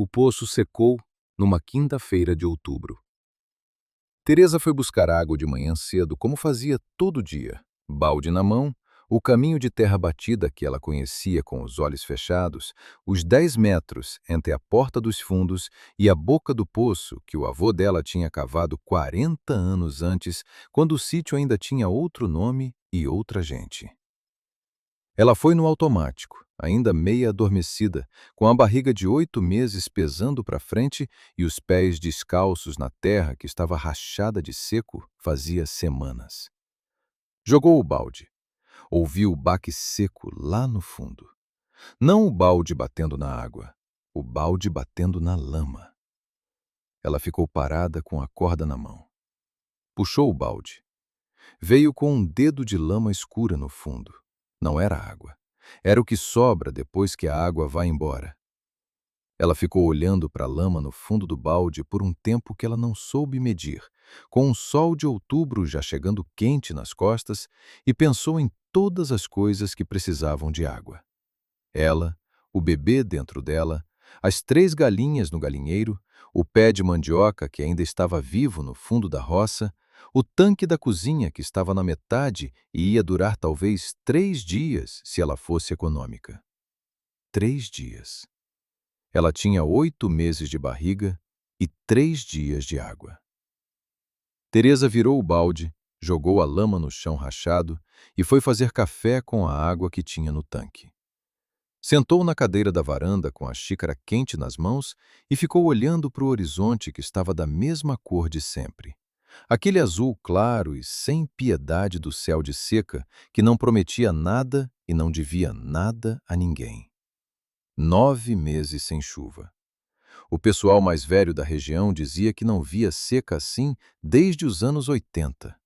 O poço secou numa quinta-feira de outubro. Teresa foi buscar água de manhã cedo, como fazia todo dia. Balde na mão, o caminho de terra batida que ela conhecia com os olhos fechados, os 10 metros entre a porta dos fundos e a boca do poço que o avô dela tinha cavado 40 anos antes, quando o sítio ainda tinha outro nome e outra gente. Ela foi no automático, ainda meia adormecida, com a barriga de 8 meses pesando para frente e os pés descalços na terra que estava rachada de seco fazia semanas. Jogou o balde. Ouviu o baque seco lá no fundo. Não o balde batendo na água, o balde batendo na lama. Ela ficou parada com a corda na mão. Puxou o balde. Veio com um dedo de lama escura no fundo. Não era água. Era o que sobra depois que a água vai embora. Ela ficou olhando para a lama no fundo do balde por um tempo que ela não soube medir, com o sol de outubro já chegando quente nas costas, e pensou em todas as coisas que precisavam de água. Ela, o bebê dentro dela, as 3 galinhas no galinheiro, o pé de mandioca que ainda estava vivo no fundo da roça, o tanque da cozinha que estava na metade e ia durar talvez 3 dias se ela fosse econômica. 3 dias. Ela tinha 8 meses de barriga e 3 dias de água. Teresa virou o balde, jogou a lama no chão rachado e foi fazer café com a água que tinha no tanque. Sentou na cadeira da varanda com a xícara quente nas mãos e ficou olhando para o horizonte que estava da mesma cor de sempre. Aquele azul claro e sem piedade do céu de seca que não prometia nada e não devia nada a ninguém. 9 meses sem chuva. O pessoal mais velho da região dizia que não via seca assim desde os anos 80.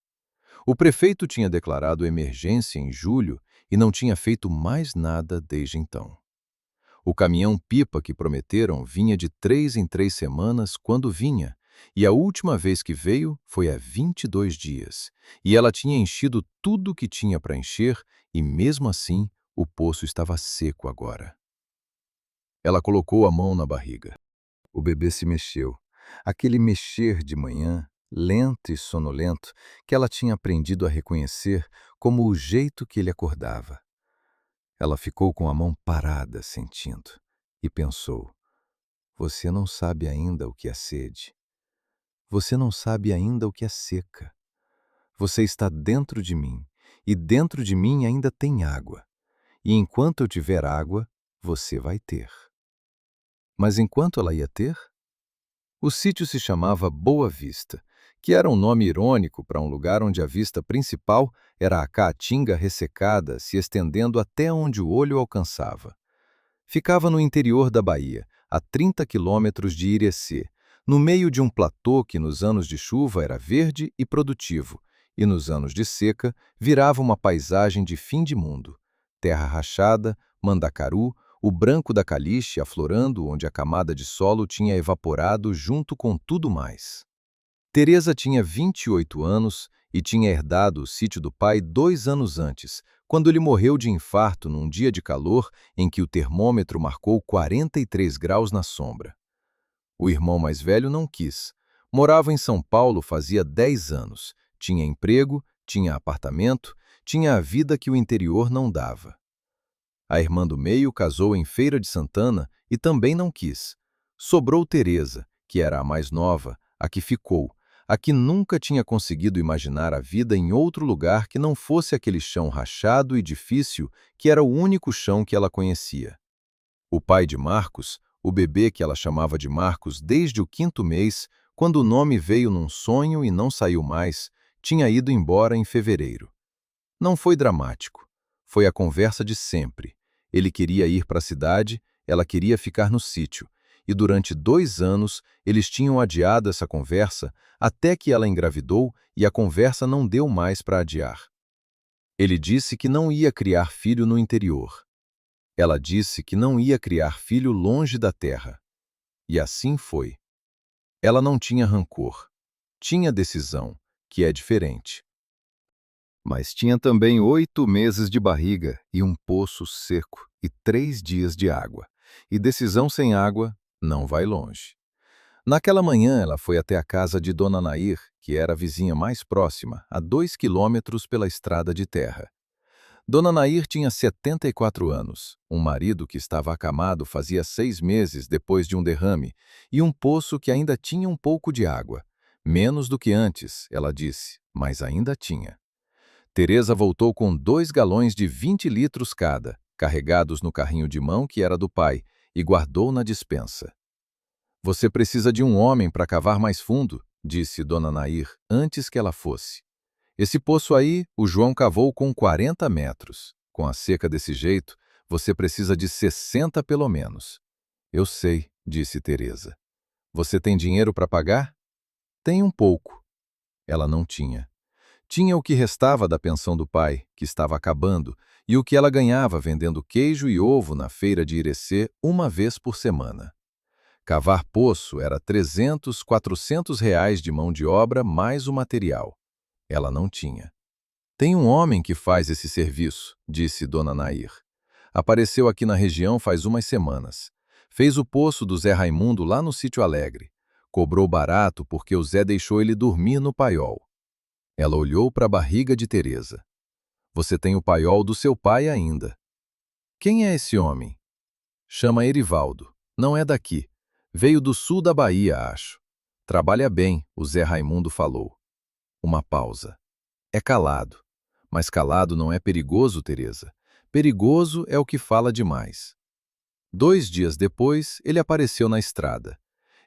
O prefeito tinha declarado emergência em julho e não tinha feito mais nada desde então. O caminhão-pipa que prometeram vinha de 3 em 3 semanas quando vinha, e a última vez que veio foi há 22 dias, e ela tinha enchido tudo o que tinha para encher, e mesmo assim o poço estava seco agora. Ela colocou a mão na barriga. O bebê se mexeu. Aquele mexer de manhã, lento e sonolento, que ela tinha aprendido a reconhecer como o jeito que ele acordava. Ela ficou com a mão parada, sentindo, e pensou: você não sabe ainda o que é sede. Você não sabe ainda o que é seca. Você está dentro de mim, e dentro de mim ainda tem água. E enquanto eu tiver água, você vai ter. Mas enquanto ela ia ter? O sítio se chamava Boa Vista, que era um nome irônico para um lugar onde a vista principal era a caatinga ressecada se estendendo até onde o olho alcançava. Ficava no interior da Bahia, a 30 quilômetros de Irecê, no meio de um platô que nos anos de chuva era verde e produtivo, e nos anos de seca virava uma paisagem de fim de mundo. Terra rachada, mandacaru, o branco da caliche aflorando onde a camada de solo tinha evaporado junto com tudo mais. Teresa tinha 28 anos e tinha herdado o sítio do pai 2 anos antes, quando ele morreu de infarto num dia de calor em que o termômetro marcou 43 graus na sombra. O irmão mais velho não quis. Morava em São Paulo fazia 10 anos, tinha emprego, tinha apartamento, tinha a vida que o interior não dava. A irmã do meio casou em Feira de Santana e também não quis. Sobrou Teresa, que era a mais nova, a que ficou, a que nunca tinha conseguido imaginar a vida em outro lugar que não fosse aquele chão rachado e difícil que era o único chão que ela conhecia. O pai de Marcos, o bebê que ela chamava de Marcos desde o 5º mês, quando o nome veio num sonho e não saiu mais, tinha ido embora em fevereiro. Não foi dramático. Foi a conversa de sempre. Ele queria ir para a cidade, ela queria ficar no sítio. E durante 2 anos eles tinham adiado essa conversa até que ela engravidou e a conversa não deu mais para adiar. Ele disse que não ia criar filho no interior. Ela disse que não ia criar filho longe da terra. E assim foi. Ela não tinha rancor. Tinha decisão, que é diferente. Mas tinha também 8 meses de barriga e um poço seco e 3 dias de água. E decisão sem água não vai longe. Naquela manhã, ela foi até a casa de Dona Nair, que era a vizinha mais próxima, a 2 quilômetros pela estrada de terra. Dona Nair tinha 74 anos, um marido que estava acamado fazia 6 meses depois de um derrame e um poço que ainda tinha um pouco de água. Menos do que antes, ela disse, mas ainda tinha. Teresa voltou com 2 galões de 20 litros cada, carregados no carrinho de mão que era do pai, e guardou na despensa. Você precisa de um homem para cavar mais fundo, disse Dona Nair antes que ela fosse. Esse poço aí, o João cavou com 40 metros. Com a seca desse jeito, você precisa de 60 pelo menos. Eu sei, disse Teresa. Você tem dinheiro para pagar? Tem um pouco. Ela não tinha. Tinha o que restava da pensão do pai, que estava acabando, e o que ela ganhava vendendo queijo e ovo na feira de Irecê uma vez por semana. Cavar poço era 300, 400 reais de mão de obra mais o material. Ela não tinha. Tem um homem que faz esse serviço, disse Dona Nair. Apareceu aqui na região faz umas semanas. Fez o poço do Zé Raimundo lá no Sítio Alegre. Cobrou barato porque o Zé deixou ele dormir no paiol. Ela olhou para a barriga de Teresa. Você tem o paiol do seu pai ainda. Quem é esse homem? Chama Erivaldo. Não é daqui. Veio do sul da Bahia, acho. Trabalha bem, o Zé Raimundo falou. Uma pausa. É calado. Mas calado não é perigoso, Teresa. Perigoso é o que fala demais. 2 dias depois, ele apareceu na estrada.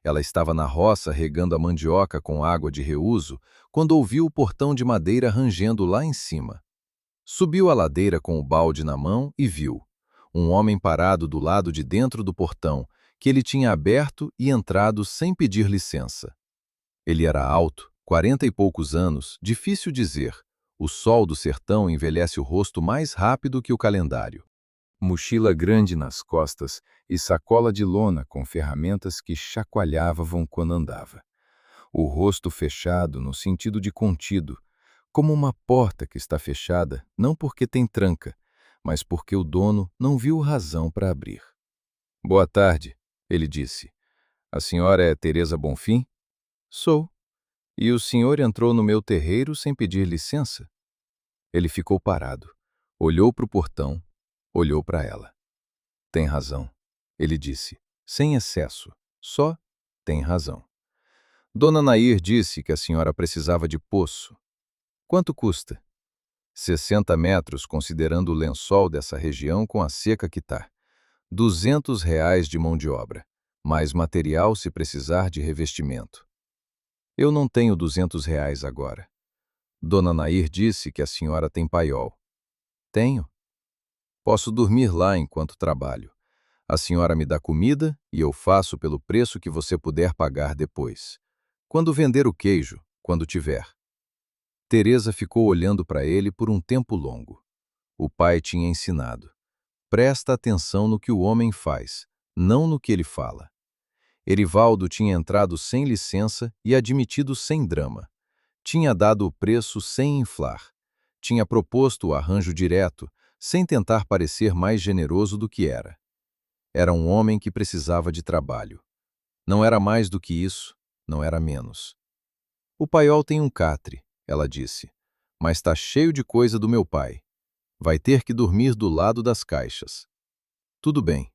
Ela estava na roça regando a mandioca com água de reuso quando ouviu o portão de madeira rangendo lá em cima. Subiu a ladeira com o balde na mão e viu um homem parado do lado de dentro do portão, que ele tinha aberto e entrado sem pedir licença. Ele era alto, 40 e poucos anos, difícil dizer. O sol do sertão envelhece o rosto mais rápido que o calendário. Mochila grande nas costas e sacola de lona com ferramentas que chacoalhavam quando andava. O rosto fechado no sentido de contido, como uma porta que está fechada não porque tem tranca, mas porque o dono não viu razão para abrir. Boa tarde, ele disse. A senhora é Teresa Bonfim? Sou. E o senhor entrou no meu terreiro sem pedir licença? Ele ficou parado, olhou para o portão, olhou para ela. Tem razão, ele disse, sem excesso, só tem razão. Dona Nair disse que a senhora precisava de poço. Quanto custa? 60 metros, considerando o lençol dessa região com a seca que tá. 200 reais de mão de obra, mais material se precisar de revestimento. Eu não tenho 200 reais agora. Dona Nair disse que a senhora tem paiol. Tenho. Posso dormir lá enquanto trabalho. A senhora me dá comida e eu faço pelo preço que você puder pagar depois. Quando vender o queijo, quando tiver. Teresa ficou olhando para ele por um tempo longo. O pai tinha ensinado. Presta atenção no que o homem faz, não no que ele fala. Erivaldo tinha entrado sem licença e admitido sem drama. Tinha dado o preço sem inflar. Tinha proposto o arranjo direto, sem tentar parecer mais generoso do que era. Era um homem que precisava de trabalho. Não era mais do que isso, não era menos. O paiol tem um catre, ela disse, mas está cheio de coisa do meu pai. Vai ter que dormir do lado das caixas. Tudo bem.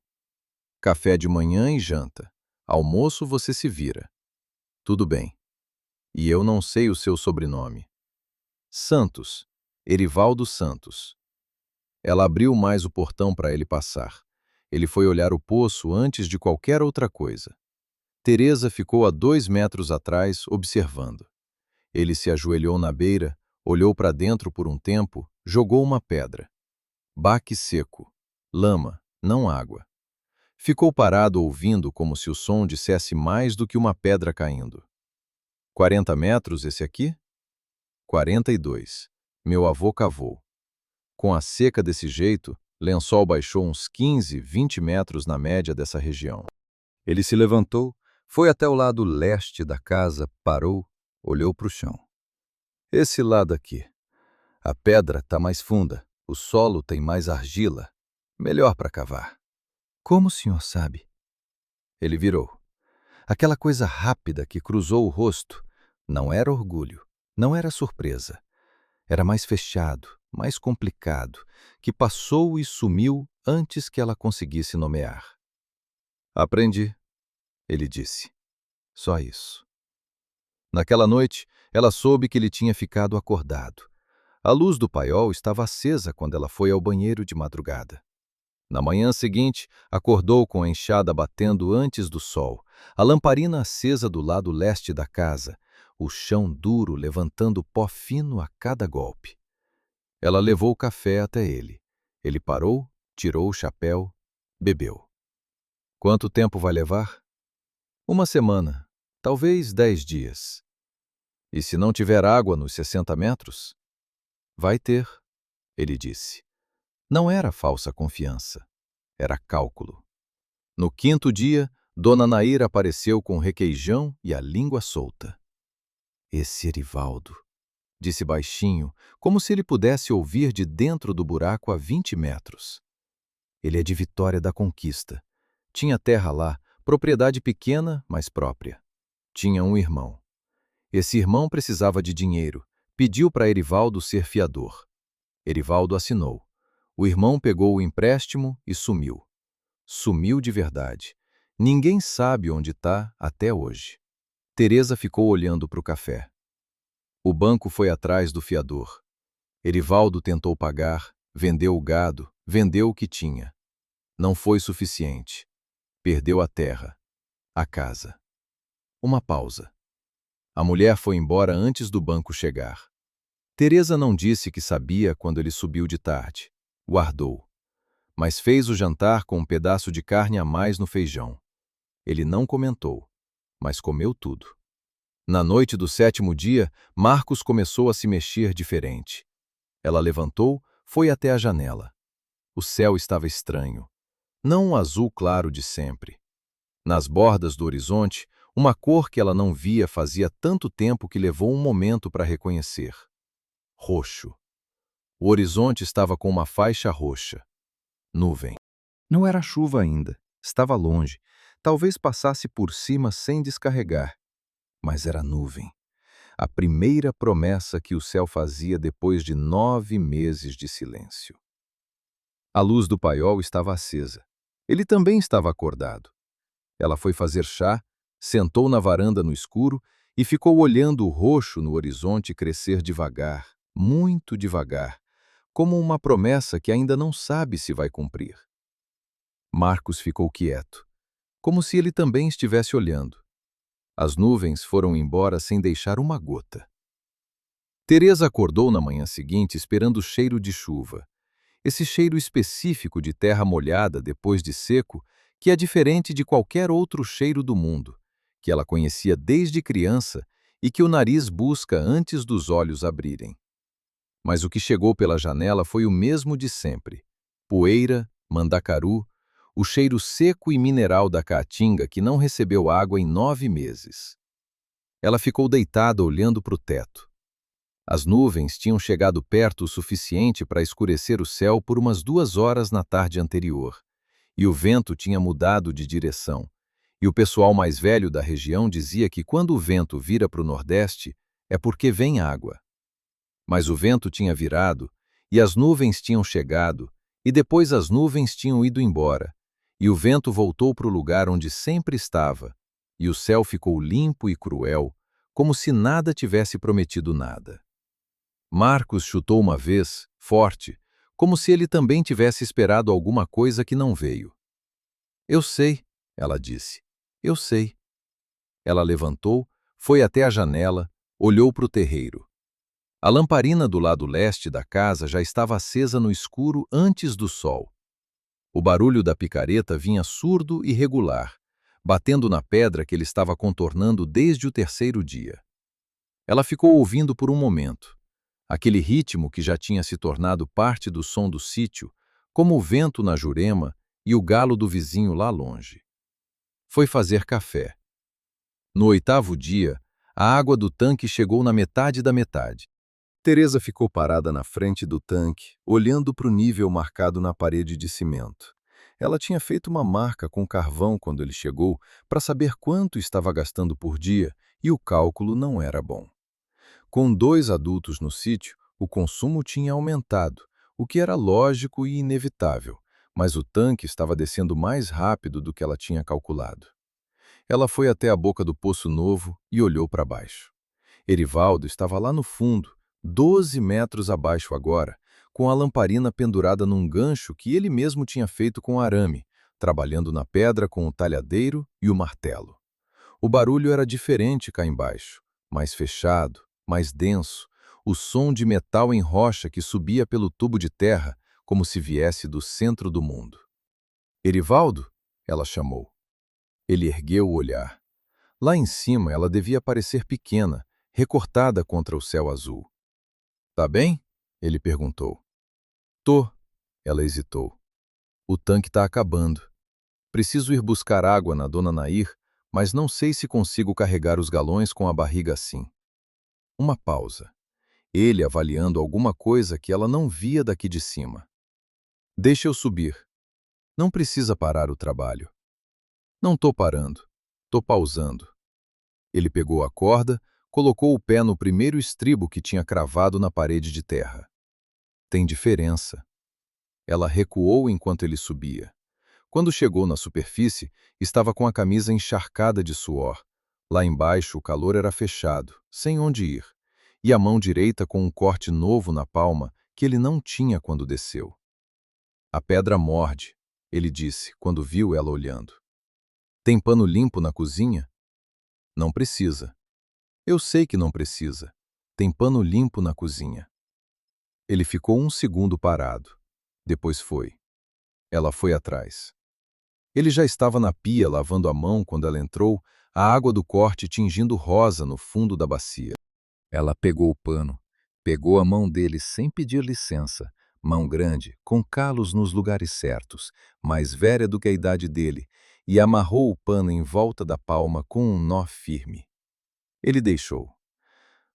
Café de manhã e janta. Almoço você se vira. Tudo bem. E eu não sei o seu sobrenome. Santos. Erivaldo Santos. Ela abriu mais o portão para ele passar. Ele foi olhar o poço antes de qualquer outra coisa. Teresa ficou a 2 metros atrás, observando. Ele se ajoelhou na beira, olhou para dentro por um tempo, jogou uma pedra. Baque seco. Lama, não água. Ficou parado ouvindo como se o som dissesse mais do que uma pedra caindo. 40 metros esse aqui? 42. Meu avô cavou. Com a seca desse jeito, Lençol baixou uns 15, 20 metros na média dessa região. Ele se levantou, foi até o lado leste da casa, parou, olhou para o chão. Esse lado aqui. A pedra está mais funda, o solo tem mais argila. Melhor para cavar. Como o senhor sabe? Ele virou. Aquela coisa rápida que cruzou o rosto não era orgulho, não era surpresa. Era mais fechado, mais complicado, que passou e sumiu antes que ela conseguisse nomear. Aprendi, ele disse. Só isso. Naquela noite, ela soube que ele tinha ficado acordado. A luz do paiol estava acesa quando ela foi ao banheiro de madrugada. Na manhã seguinte, acordou com a enxada batendo antes do sol, a lamparina acesa do lado leste da casa, o chão duro levantando pó fino a cada golpe. Ela levou o café até ele. Ele parou, tirou o chapéu, bebeu. Quanto tempo vai levar? 1 semana, talvez 10 dias. E se não tiver água nos 60 metros? Vai ter, ele disse. Não era falsa confiança, era cálculo. No 5º dia, Dona Nair apareceu com requeijão e a língua solta. Esse Erivaldo, disse baixinho, como se ele pudesse ouvir de dentro do buraco a 20 metros. Ele é de Vitória da Conquista. Tinha terra lá, propriedade pequena, mas própria. Tinha um irmão. Esse irmão precisava de dinheiro. Pediu para Erivaldo ser fiador. Erivaldo assinou. O irmão pegou o empréstimo e sumiu. Sumiu de verdade. Ninguém sabe onde está até hoje. Teresa ficou olhando para o café. O banco foi atrás do fiador. Erivaldo tentou pagar, vendeu o gado, vendeu o que tinha. Não foi suficiente. Perdeu a terra, a casa. Uma pausa. A mulher foi embora antes do banco chegar. Teresa não disse que sabia quando ele subiu de tarde. Guardou. Mas fez o jantar com um pedaço de carne a mais no feijão. Ele não comentou, mas comeu tudo. Na noite do 7º dia, Marcos começou a se mexer diferente. Ela levantou, foi até a janela. O céu estava estranho. Não um azul claro de sempre. Nas bordas do horizonte, uma cor que ela não via fazia tanto tempo que levou um momento para reconhecer. Roxo. O horizonte estava com uma faixa roxa. Nuvem. Não era chuva ainda. Estava longe. Talvez passasse por cima sem descarregar. Mas era nuvem. A primeira promessa que o céu fazia depois de 9 meses de silêncio. A luz do paiol estava acesa. Ele também estava acordado. Ela foi fazer chá, sentou na varanda no escuro e ficou olhando o roxo no horizonte crescer devagar, muito devagar, como uma promessa que ainda não sabe se vai cumprir. Marcos ficou quieto, como se ele também estivesse olhando. As nuvens foram embora sem deixar uma gota. Teresa acordou na manhã seguinte esperando o cheiro de chuva. Esse cheiro específico de terra molhada depois de seco, que é diferente de qualquer outro cheiro do mundo, que ela conhecia desde criança e que o nariz busca antes dos olhos abrirem. Mas o que chegou pela janela foi o mesmo de sempre. Poeira, mandacaru, o cheiro seco e mineral da caatinga que não recebeu água em 9 meses. Ela ficou deitada olhando para o teto. As nuvens tinham chegado perto o suficiente para escurecer o céu por umas 2 horas na tarde anterior, e o vento tinha mudado de direção, e o pessoal mais velho da região dizia que quando o vento vira para o nordeste é porque vem água. Mas o vento tinha virado, e as nuvens tinham chegado, e depois as nuvens tinham ido embora, e o vento voltou para o lugar onde sempre estava, e o céu ficou limpo e cruel, como se nada tivesse prometido nada. Marcos chutou uma vez, forte, como se ele também tivesse esperado alguma coisa que não veio. Eu sei, ela disse. Eu sei. Ela levantou, foi até a janela, olhou para o terreiro. A lamparina do lado leste da casa já estava acesa no escuro antes do sol. O barulho da picareta vinha surdo e regular, batendo na pedra que ele estava contornando desde o 3º dia. Ela ficou ouvindo por um momento. Aquele ritmo que já tinha se tornado parte do som do sítio, como o vento na Jurema e o galo do vizinho lá longe. Foi fazer café. No 8º dia, a água do tanque chegou na metade da metade. Teresa ficou parada na frente do tanque, olhando para o nível marcado na parede de cimento. Ela tinha feito uma marca com carvão quando ele chegou para saber quanto estava gastando por dia e o cálculo não era bom. Com 2 adultos no sítio, o consumo tinha aumentado, o que era lógico e inevitável, mas o tanque estava descendo mais rápido do que ela tinha calculado. Ela foi até a boca do poço novo e olhou para baixo. Erivaldo estava lá no fundo, 12 metros abaixo agora, com a lamparina pendurada num gancho que ele mesmo tinha feito com arame, trabalhando na pedra com o talhadeiro e o martelo. O barulho era diferente cá embaixo, mais fechado, mais denso, o som de metal em rocha que subia pelo tubo de terra, como se viesse do centro do mundo. Erivaldo? Ela chamou. Ele ergueu o olhar. Lá em cima ela devia parecer pequena, recortada contra o céu azul. Tá bem? Ele perguntou. Tô. Ela hesitou. O tanque tá acabando. Preciso ir buscar água na Dona Nair, mas não sei se consigo carregar os galões com a barriga assim. Uma pausa. Ele avaliando alguma coisa que ela não via daqui de cima. Deixa eu subir. Não precisa parar o trabalho. Não tô parando. Tô pausando. Ele pegou a corda, colocou o pé no primeiro estribo que tinha cravado na parede de terra. Tem diferença. Ela recuou enquanto ele subia. Quando chegou na superfície, estava com a camisa encharcada de suor. Lá embaixo o calor era fechado, sem onde ir, e a mão direita com um corte novo na palma que ele não tinha quando desceu. A pedra morde, ele disse, quando viu ela olhando. Tem pano limpo na cozinha? Não precisa. Eu sei que não precisa. Tem pano limpo na cozinha. Ele ficou um segundo parado. Depois foi. Ela foi atrás. Ele já estava na pia lavando a mão quando ela entrou, a água do corte tingindo rosa no fundo da bacia. Ela pegou o pano, pegou a mão dele sem pedir licença, mão grande, com calos nos lugares certos, mais velha do que a idade dele, e amarrou o pano em volta da palma com um nó firme. Ele deixou.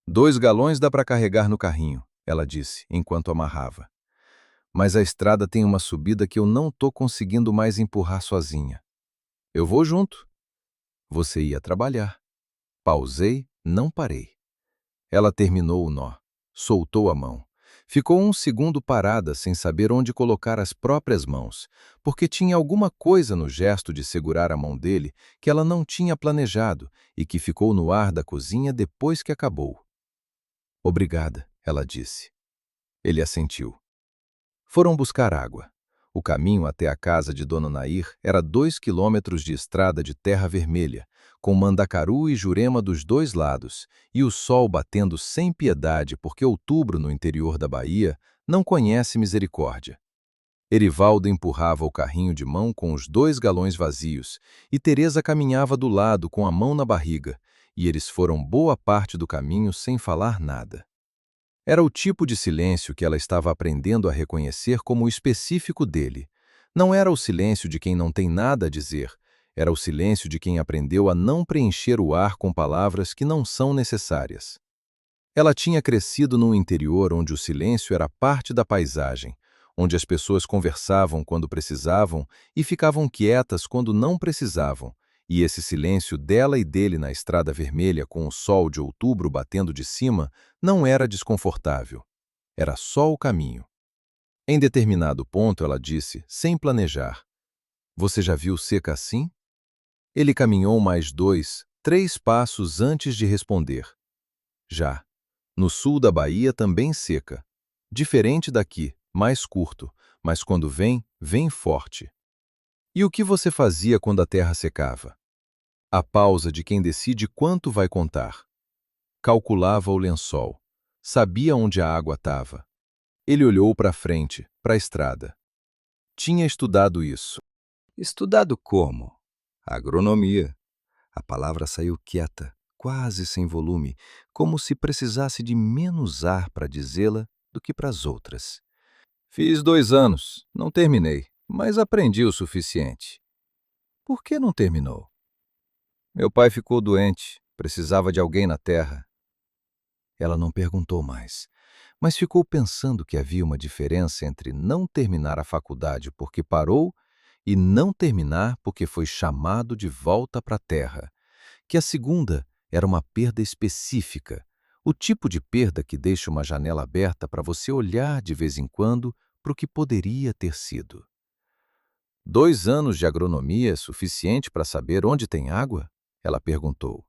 2 galões dá para carregar no carrinho, ela disse, enquanto amarrava. Mas a estrada tem uma subida que eu não tô conseguindo mais empurrar sozinha. Eu vou junto. Você ia trabalhar. Pausei, não parei. Ela terminou o nó, soltou a mão. Ficou um segundo parada sem saber onde colocar as próprias mãos, porque tinha alguma coisa no gesto de segurar a mão dele que ela não tinha planejado e que ficou no ar da cozinha depois que acabou. Obrigada, ela disse. Ele assentiu. Foram buscar água. O caminho até a casa de Dona Nair era 2 quilômetros de estrada de terra vermelha, com mandacaru e jurema dos dois lados, e o sol batendo sem piedade porque outubro no interior da Bahia não conhece misericórdia. Erivaldo empurrava o carrinho de mão com os 2 galões vazios, e Teresa caminhava do lado com a mão na barriga, e eles foram boa parte do caminho sem falar nada. Era o tipo de silêncio que ela estava aprendendo a reconhecer como o específico dele. Não era o silêncio de quem não tem nada a dizer, era o silêncio de quem aprendeu a não preencher o ar com palavras que não são necessárias. Ela tinha crescido num interior onde o silêncio era parte da paisagem, onde as pessoas conversavam quando precisavam e ficavam quietas quando não precisavam, e esse silêncio dela e dele na estrada vermelha com o sol de outubro batendo de cima não era desconfortável. Era só o caminho. Em determinado ponto ela disse, sem planejar, "Você já viu seca assim?" Ele caminhou mais 2, 3 passos antes de responder. Já. No sul da Bahia também seca. Diferente daqui, mais curto, mas quando vem, vem forte. E o que você fazia quando a terra secava? A pausa de quem decide quanto vai contar. Calculava o lençol. Sabia onde a água estava. Ele olhou para frente, para a estrada. Tinha estudado isso. Estudado como? Agronomia. A palavra saiu quieta, quase sem volume, como se precisasse de menos ar para dizê-la do que para as outras. Fiz 2 anos, não terminei, mas aprendi o suficiente. Por que não terminou? Meu pai ficou doente, precisava de alguém na terra. Ela não perguntou mais, mas ficou pensando que havia uma diferença entre não terminar a faculdade porque parou e não terminar porque foi chamado de volta para a terra, que a segunda era uma perda específica, o tipo de perda que deixa uma janela aberta para você olhar de vez em quando para o que poderia ter sido. 2 anos de agronomia é suficiente para saber onde tem água? Ela perguntou.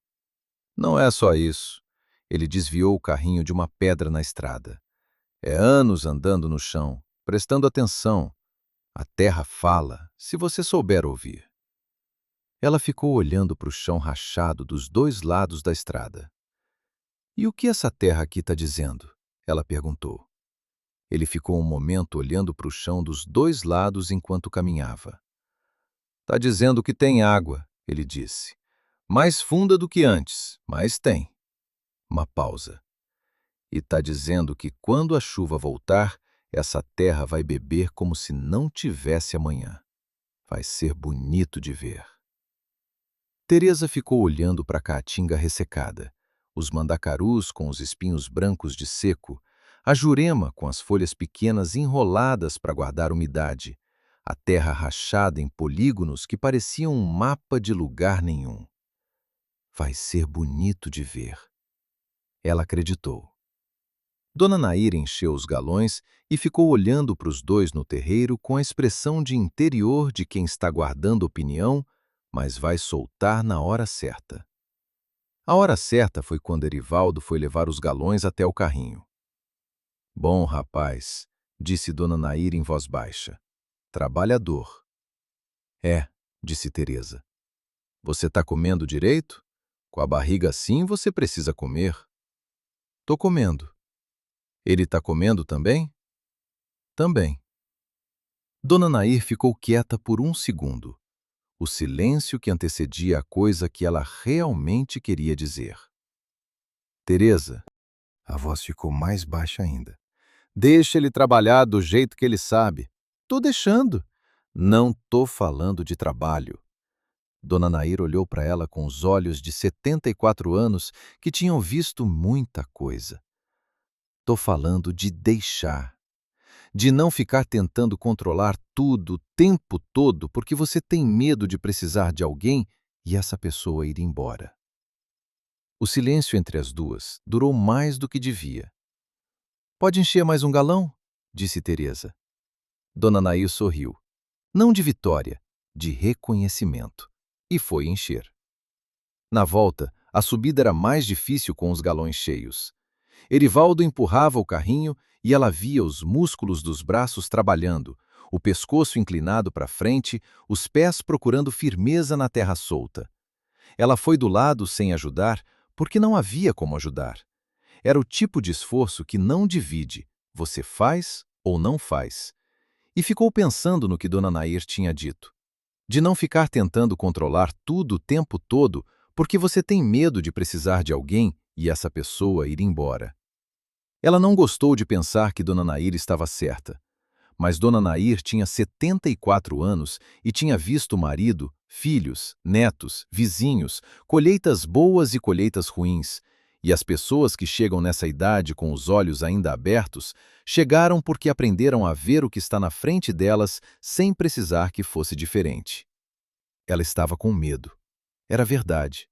Não é só isso. Ele desviou o carrinho de uma pedra na estrada. É anos andando no chão, prestando atenção. A terra fala, se você souber ouvir. Ela ficou olhando para o chão rachado dos 2 lados da estrada. E o que essa terra aqui está dizendo? Ela perguntou. Ele ficou um momento olhando para o chão dos 2 lados enquanto caminhava. Está dizendo que tem água, ele disse. Mais funda do que antes, mas tem. Uma pausa. E está dizendo que quando a chuva voltar, essa terra vai beber como se não tivesse amanhã. Vai ser bonito de ver. Teresa ficou olhando para a caatinga ressecada, os mandacarus com os espinhos brancos de seco, a jurema com as folhas pequenas enroladas para guardar umidade, a terra rachada em polígonos que pareciam um mapa de lugar nenhum. Vai ser bonito de ver. Ela acreditou. Dona Nair encheu os galões e ficou olhando para os dois no terreiro com a expressão de interior de quem está guardando opinião, mas vai soltar na hora certa. A hora certa foi quando Erivaldo foi levar os galões até o carrinho. Bom rapaz, disse Dona Nair em voz baixa. Trabalhador. É, disse Teresa. Você está comendo direito? Com a barriga assim você precisa comer. Tô comendo. Ele está comendo também? Também. Dona Nair ficou quieta por um segundo. O silêncio que antecedia a coisa que ela realmente queria dizer. Teresa, a voz ficou mais baixa ainda. Deixa ele trabalhar do jeito que ele sabe. Tô deixando. Não tô falando de trabalho. Dona Nair olhou para ela com os olhos de 74 anos que tinham visto muita coisa. Tô falando de deixar. De não ficar tentando controlar tudo o tempo todo porque você tem medo de precisar de alguém e essa pessoa ir embora. O silêncio entre as duas durou mais do que devia. Pode encher mais um galão? Disse Teresa. Dona Nair sorriu. Não de vitória, de reconhecimento. E foi encher. Na volta, a subida era mais difícil com os galões cheios. Erivaldo empurrava o carrinho e ela via os músculos dos braços trabalhando, o pescoço inclinado para frente, os pés procurando firmeza na terra solta. Ela foi do lado sem ajudar, porque não havia como ajudar. Era o tipo de esforço que não divide, você faz ou não faz. E ficou pensando no que Dona Nair tinha dito. De não ficar tentando controlar tudo o tempo todo, porque você tem medo de precisar de alguém e essa pessoa ir embora. Ela não gostou de pensar que Dona Nair estava certa. Mas Dona Nair tinha 74 anos e tinha visto o marido, filhos, netos, vizinhos, colheitas boas e colheitas ruins. E as pessoas que chegam nessa idade com os olhos ainda abertos, chegaram porque aprenderam a ver o que está na frente delas sem precisar que fosse diferente. Ela estava com medo. Era verdade.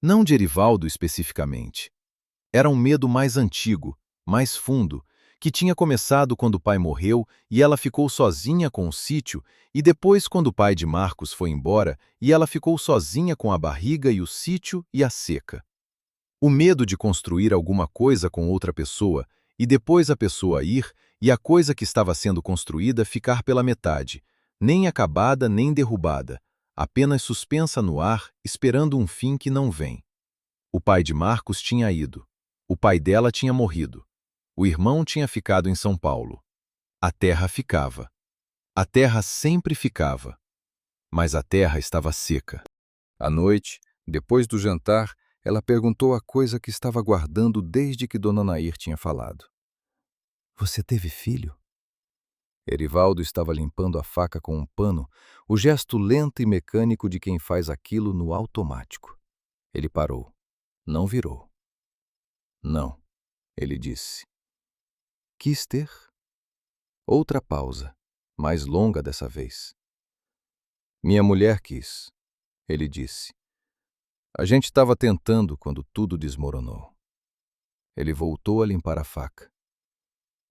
Não de Erivaldo especificamente. Era um medo mais antigo, mais fundo, que tinha começado quando o pai morreu e ela ficou sozinha com o sítio, e depois quando o pai de Marcos foi embora e ela ficou sozinha com a barriga e o sítio e a seca. O medo de construir alguma coisa com outra pessoa e depois a pessoa ir e a coisa que estava sendo construída ficar pela metade, nem acabada nem derrubada, apenas suspensa no ar, esperando um fim que não vem. O pai de Marcos tinha ido. O pai dela tinha morrido. O irmão tinha ficado em São Paulo. A terra ficava. A terra sempre ficava. Mas a terra estava seca. À noite, depois do jantar, ela perguntou a coisa que estava guardando desde que Dona Nair tinha falado. Você teve filho? Erivaldo estava limpando a faca com um pano, o gesto lento e mecânico de quem faz aquilo no automático. Ele parou. Não virou. Não, ele disse. Quis ter? Outra pausa, mais longa dessa vez. Minha mulher quis, ele disse. A gente estava tentando quando tudo desmoronou. Ele voltou a limpar a faca.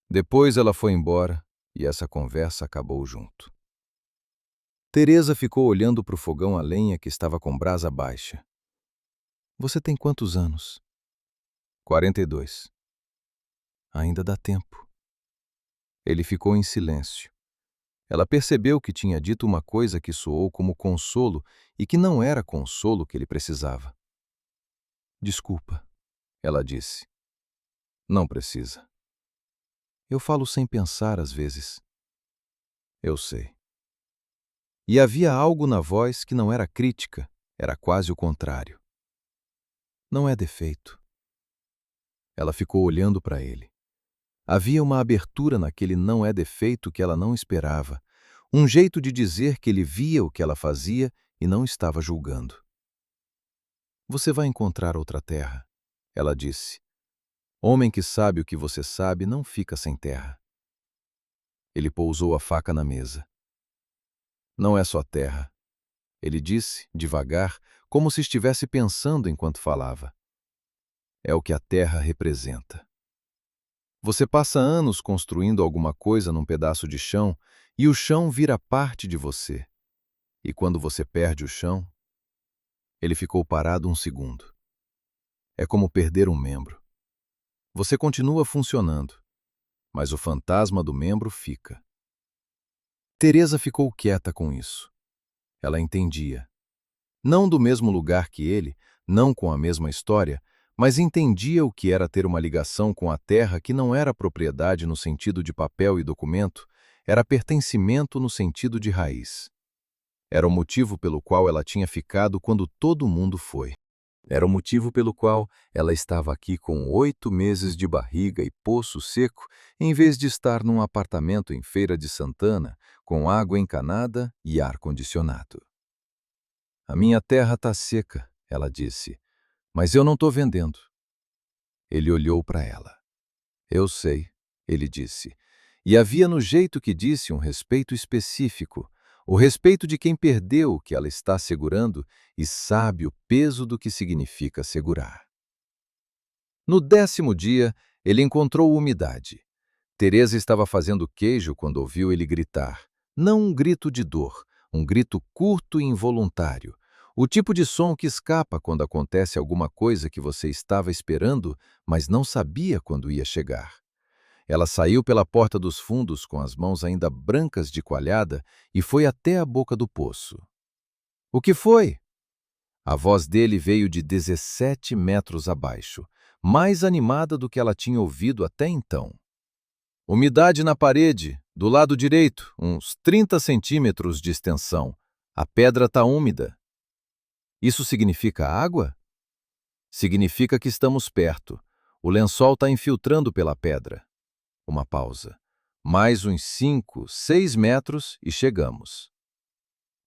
Depois ela foi embora e essa conversa acabou junto. Teresa ficou olhando para o fogão a lenha que estava com brasa baixa. Você tem quantos anos? 42. Ainda dá tempo. Ele ficou em silêncio. Ela percebeu que tinha dito uma coisa que soou como consolo e que não era consolo que ele precisava. Desculpa, ela disse. Não precisa. Eu falo sem pensar às vezes. Eu sei. E havia algo na voz que não era crítica, era quase o contrário. Não é defeito. Ela ficou olhando para ele. Havia uma abertura naquele não é defeito que ela não esperava, um jeito de dizer que ele via o que ela fazia e não estava julgando. Você vai encontrar outra terra, ela disse. Homem que sabe o que você sabe não fica sem terra. Ele pousou a faca na mesa. Não é só terra, ele disse, devagar, como se estivesse pensando enquanto falava. É o que a terra representa. Você passa anos construindo alguma coisa num pedaço de chão e o chão vira parte de você. E quando você perde o chão, ele ficou parado um segundo. É como perder um membro. Você continua funcionando, mas o fantasma do membro fica. Teresa ficou quieta com isso. Ela entendia. Não do mesmo lugar que ele, não com a mesma história, mas entendia o que era ter uma ligação com a terra que não era propriedade no sentido de papel e documento, era pertencimento no sentido de raiz. Era o motivo pelo qual ela tinha ficado quando todo mundo foi. Era o motivo pelo qual ela estava aqui com 8 meses de barriga e poço seco, em vez de estar num apartamento em Feira de Santana, com água encanada e ar-condicionado. A minha terra está seca, ela disse, mas eu não estou vendendo. Ele olhou para ela. Eu sei, ele disse, e havia no jeito que disse um respeito específico, o respeito de quem perdeu o que ela está segurando e sabe o peso do que significa segurar. No 10º dia, ele encontrou umidade. Teresa estava fazendo queijo quando ouviu ele gritar. Não um grito de dor, um grito curto e involuntário. O tipo de som que escapa quando acontece alguma coisa que você estava esperando, mas não sabia quando ia chegar. Ela saiu pela porta dos fundos com as mãos ainda brancas de coalhada e foi até a boca do poço. O que foi? A voz dele veio de 17 metros abaixo, mais animada do que ela tinha ouvido até então. Umidade na parede, do lado direito, uns 30 centímetros de extensão. A pedra está úmida. Isso significa água? Significa que estamos perto. O lençol está infiltrando pela pedra. Uma pausa. Mais uns 5, 6 metros e chegamos.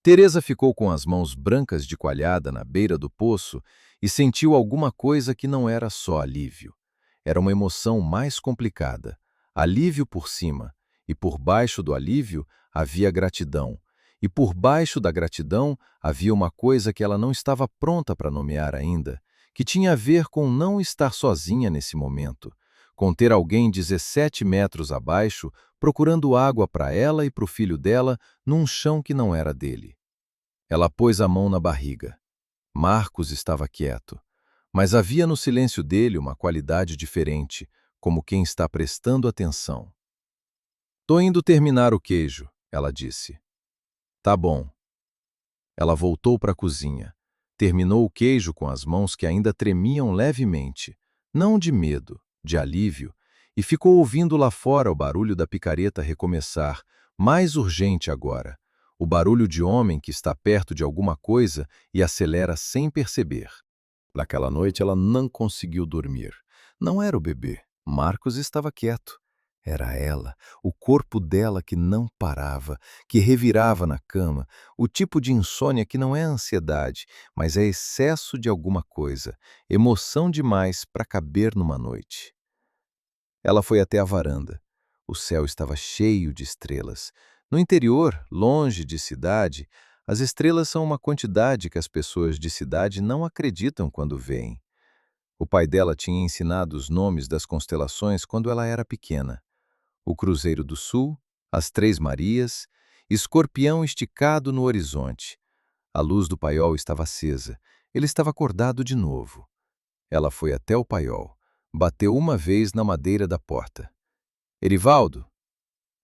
Teresa ficou com as mãos brancas de coalhada na beira do poço e sentiu alguma coisa que não era só alívio. Era uma emoção mais complicada. Alívio por cima, e por baixo do alívio havia gratidão. E por baixo da gratidão havia uma coisa que ela não estava pronta para nomear ainda, que tinha a ver com não estar sozinha nesse momento, com ter alguém 17 metros abaixo procurando água para ela e para o filho dela num chão que não era dele. Ela pôs a mão na barriga. Marcos estava quieto, mas havia no silêncio dele uma qualidade diferente, como quem está prestando atenção. Tô indo terminar o queijo, ela disse. Tá bom. Ela voltou para a cozinha. Terminou o queijo com as mãos que ainda tremiam levemente, não de medo, de alívio, e ficou ouvindo lá fora o barulho da picareta recomeçar, mais urgente agora, o barulho de homem que está perto de alguma coisa e acelera sem perceber. Naquela noite ela não conseguiu dormir. Não era o bebê. Marcos estava quieto. Era ela, o corpo dela que não parava, que revirava na cama, o tipo de insônia que não é ansiedade, mas é excesso de alguma coisa, emoção demais para caber numa noite. Ela foi até a varanda. O céu estava cheio de estrelas. No interior, longe de cidade, As estrelas são uma quantidade que as pessoas de cidade não acreditam quando veem. O pai dela tinha ensinado os nomes das constelações quando ela era pequena. O Cruzeiro do Sul, as Três Marias, Escorpião esticado no horizonte. A luz do paiol estava acesa. Ele estava acordado de novo. Ela foi até o paiol. Bateu uma vez na madeira da porta. Erivaldo,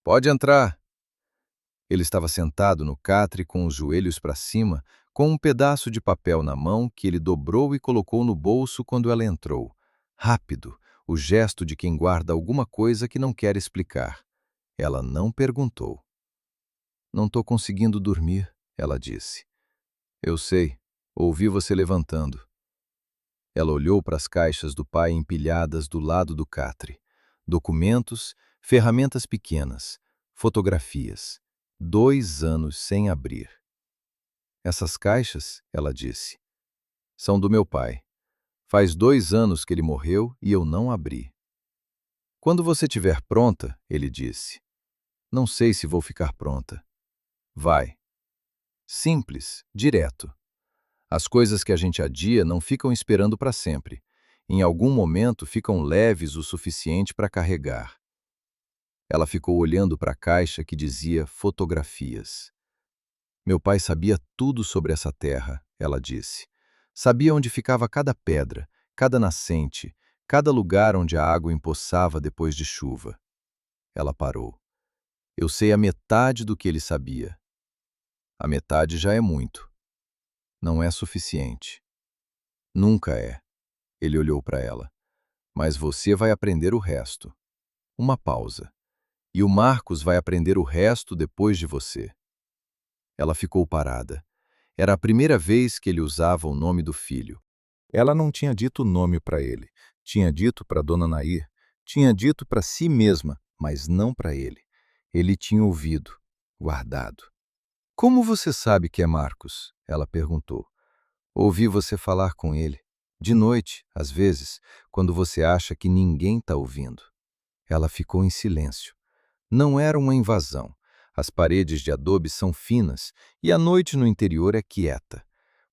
pode entrar. Ele estava sentado no catre com os joelhos para cima, com um pedaço de papel na mão que ele dobrou e colocou no bolso quando ela entrou. Rápido, o gesto de quem guarda alguma coisa que não quer explicar. Ela não perguntou. Não estou conseguindo dormir, ela disse. Eu sei, ouvi você levantando. Ela olhou para as caixas do pai empilhadas do lado do catre. Documentos, ferramentas pequenas, fotografias. 2 anos sem abrir. Essas caixas, ela disse, são do meu pai. Faz 2 anos que ele morreu e eu não abri. Quando você estiver pronta, ele disse. Não sei se vou ficar pronta. Vai. Simples, direto. As coisas que a gente adia não ficam esperando para sempre. Em algum momento ficam leves o suficiente para carregar. Ela ficou olhando para a caixa que dizia fotografias. Meu pai sabia tudo sobre essa terra, ela disse. Sabia onde ficava cada pedra, cada nascente, cada lugar onde a água empoçava depois de chuva. Ela parou. Eu sei a metade do que ele sabia. A metade já é muito. Não é suficiente. Nunca é. Ele olhou para ela. Mas você vai aprender o resto. Uma pausa. E o Marcos vai aprender o resto depois de você. Ela ficou parada. Era a primeira vez que ele usava o nome do filho. Ela não tinha dito o nome para ele. Tinha dito para Dona Nair. Tinha dito para si mesma, mas não para ele. Ele tinha ouvido, guardado. Como você sabe que é Marcos? Ela perguntou. Ouvi você falar com ele. De noite, às vezes, quando você acha que ninguém está ouvindo. Ela ficou em silêncio. Não era uma invasão. As paredes de adobe são finas e a noite no interior é quieta.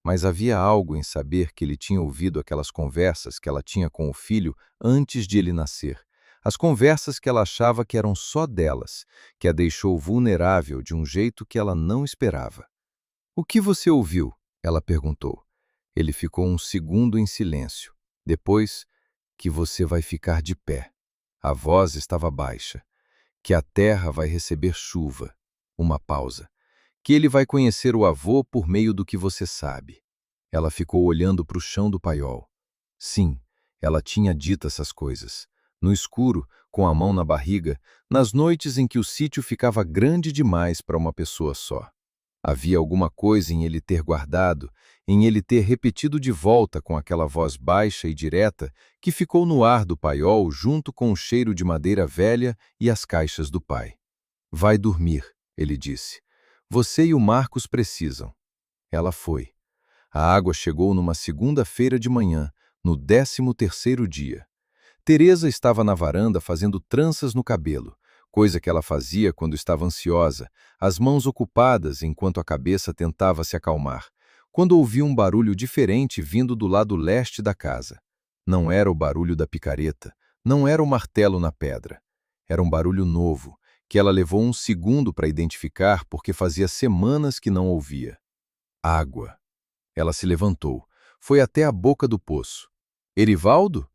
Mas havia algo em saber que ele tinha ouvido aquelas conversas que ela tinha com o filho antes de ele nascer. As conversas que ela achava que eram só delas, que a deixou vulnerável de um jeito que ela não esperava. O que você ouviu? Ela perguntou. Ele ficou um segundo em silêncio. Depois, que você vai ficar de pé. A voz estava baixa. Que a terra vai receber chuva. Uma pausa. Que ele vai conhecer o avô por meio do que você sabe. Ela ficou olhando para o chão do paiol. Sim, ela tinha dito essas coisas. No escuro, com a mão na barriga, nas noites em que o sítio ficava grande demais para uma pessoa só. Havia alguma coisa em ele ter guardado, em ele ter repetido de volta com aquela voz baixa e direta que ficou no ar do paiol junto com o cheiro de madeira velha e as caixas do pai. Vai dormir, ele disse. Você e o Marcos precisam. Ela foi. A água chegou numa segunda-feira de manhã, no 13º dia. Teresa estava na varanda fazendo tranças no cabelo, coisa que ela fazia quando estava ansiosa, as mãos ocupadas enquanto a cabeça tentava se acalmar, quando ouviu um barulho diferente vindo do lado leste da casa. Não era o barulho da picareta, não era o martelo na pedra. Era um barulho novo, que ela levou um segundo para identificar porque fazia semanas que não ouvia. Água. Ela se levantou, foi até a boca do poço. Erivaldo?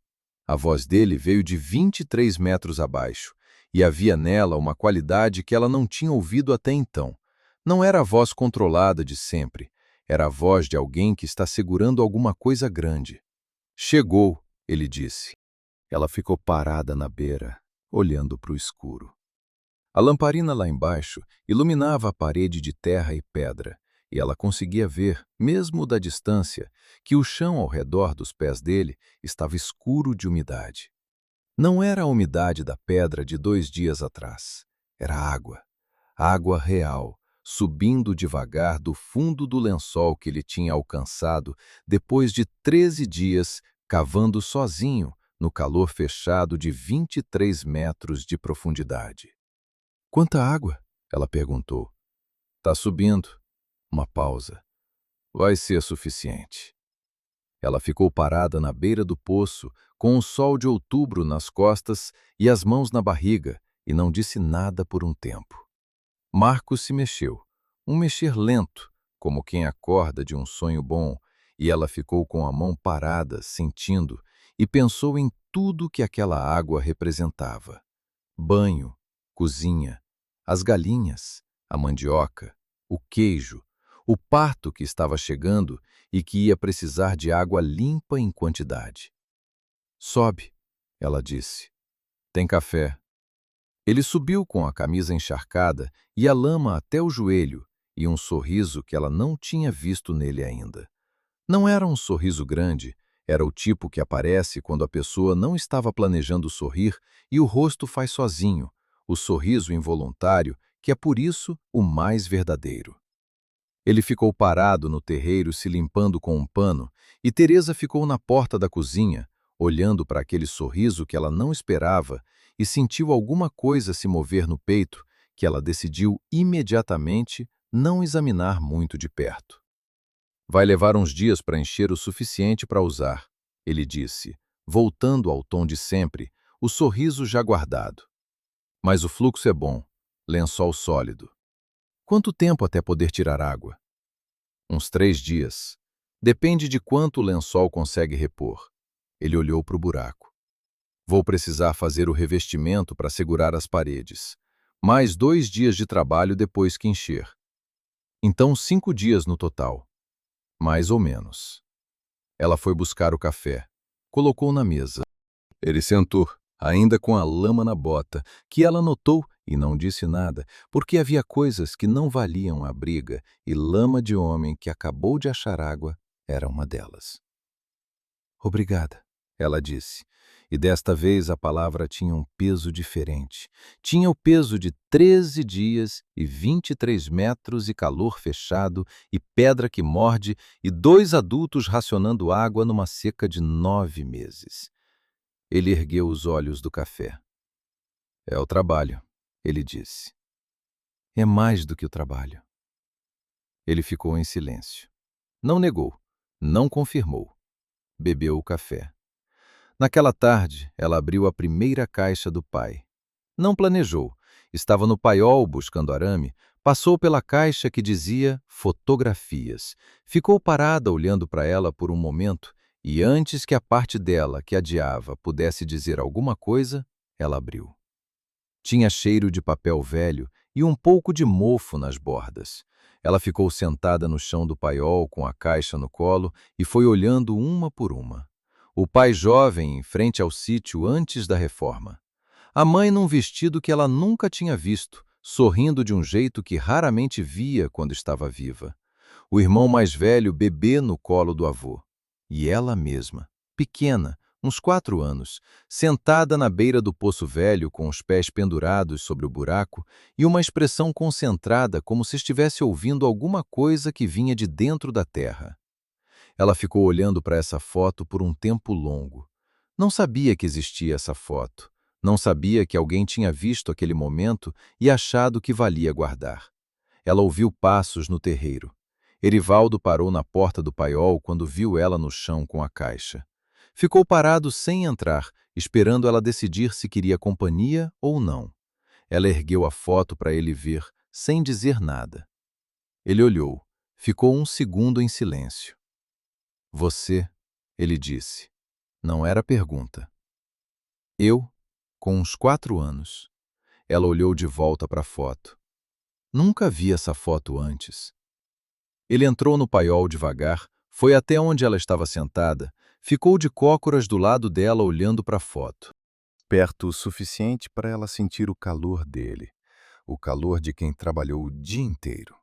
A voz dele veio de 23 metros abaixo, e havia nela uma qualidade que ela não tinha ouvido até então. Não era a voz controlada de sempre, era a voz de alguém que está segurando alguma coisa grande. Chegou, ele disse. Ela ficou parada na beira, olhando para o escuro. A lamparina lá embaixo iluminava a parede de terra e pedra, e ela conseguia ver, mesmo da distância, que o chão ao redor dos pés dele estava escuro de umidade. Não era a umidade da pedra de 2 dias atrás. Era água. Água real, subindo devagar do fundo do lençol que ele tinha alcançado depois de 13 dias cavando sozinho no calor fechado de 23 metros de profundidade. Quanta água? Ela perguntou. Tá subindo. Uma pausa. Vai ser suficiente. Ela ficou parada na beira do poço, com o sol de outubro nas costas e as mãos na barriga, e não disse nada por um tempo. Marcos se mexeu, um mexer lento, como quem acorda de um sonho bom, e ela ficou com a mão parada, sentindo, e pensou em tudo que aquela água representava. Banho, cozinha, as galinhas, a mandioca, o queijo, o parto que estava chegando e que ia precisar de água limpa em quantidade. Sobe, ela disse. Tem café. Ele subiu com a camisa encharcada e a lama até o joelho, e um sorriso que ela não tinha visto nele ainda. Não era um sorriso grande, era o tipo que aparece quando a pessoa não estava planejando sorrir e o rosto faz sozinho, o sorriso involuntário, que é por isso o mais verdadeiro. Ele ficou parado no terreiro se limpando com um pano, e Teresa ficou na porta da cozinha, olhando para aquele sorriso que ela não esperava, e sentiu alguma coisa se mover no peito, que ela decidiu imediatamente não examinar muito de perto. Vai levar uns dias para encher o suficiente para usar, ele disse, voltando ao tom de sempre, o sorriso já guardado. Mas o fluxo é bom, lençol sólido. Quanto tempo até poder tirar água? Uns 3 dias. Depende de quanto o lençol consegue repor. Ele olhou para o buraco. Vou precisar fazer o revestimento para segurar as paredes. Mais 2 dias de trabalho depois que encher. Então 5 dias no total. Mais ou menos. Ela foi buscar o café. Colocou na mesa. Ele sentou, ainda com a lama na bota, que ela notou e não disse nada, porque havia coisas que não valiam a briga, e lama de homem que acabou de achar água era uma delas. Obrigada, ela disse, e desta vez a palavra tinha um peso diferente. Tinha o peso de 13 dias e 23 metros e calor fechado e pedra que morde e 2 adultos racionando água numa seca de 9 meses. Ele ergueu os olhos do café. É o trabalho, ele disse. É mais do que o trabalho. Ele ficou em silêncio. Não negou, não confirmou. Bebeu o café. Naquela tarde, ela abriu a primeira caixa do pai. Não planejou. Estava no paiol buscando arame, passou pela caixa que dizia fotografias. Ficou parada olhando para ela por um momento e antes que a parte dela que adiava pudesse dizer alguma coisa, ela abriu. Tinha cheiro de papel velho e um pouco de mofo nas bordas. Ela ficou sentada no chão do paiol com a caixa no colo e foi olhando uma por uma. O pai jovem em frente ao sítio antes da reforma. A mãe num vestido que ela nunca tinha visto, sorrindo de um jeito que raramente via quando estava viva. O irmão mais velho bebê no colo do avô. E ela mesma, pequena, uns 4 anos, sentada na beira do poço velho com os pés pendurados sobre o buraco e uma expressão concentrada como se estivesse ouvindo alguma coisa que vinha de dentro da terra. Ela ficou olhando para essa foto por um tempo longo. Não sabia que existia essa foto. Não sabia que alguém tinha visto aquele momento e achado que valia guardar. Ela ouviu passos no terreiro. Erivaldo parou na porta do paiol quando viu ela no chão com a caixa. Ficou parado sem entrar, esperando ela decidir se queria companhia ou não. Ela ergueu a foto para ele ver, sem dizer nada. Ele olhou. Ficou um segundo em silêncio. Você, ele disse. Não era pergunta. Eu, com uns 4 anos. Ela olhou de volta para a foto. Nunca vi essa foto antes. Ele entrou no paiol devagar, foi até onde ela estava sentada, ficou de cócoras do lado dela olhando para a foto. Perto o suficiente para ela sentir o calor dele, o calor de quem trabalhou o dia inteiro.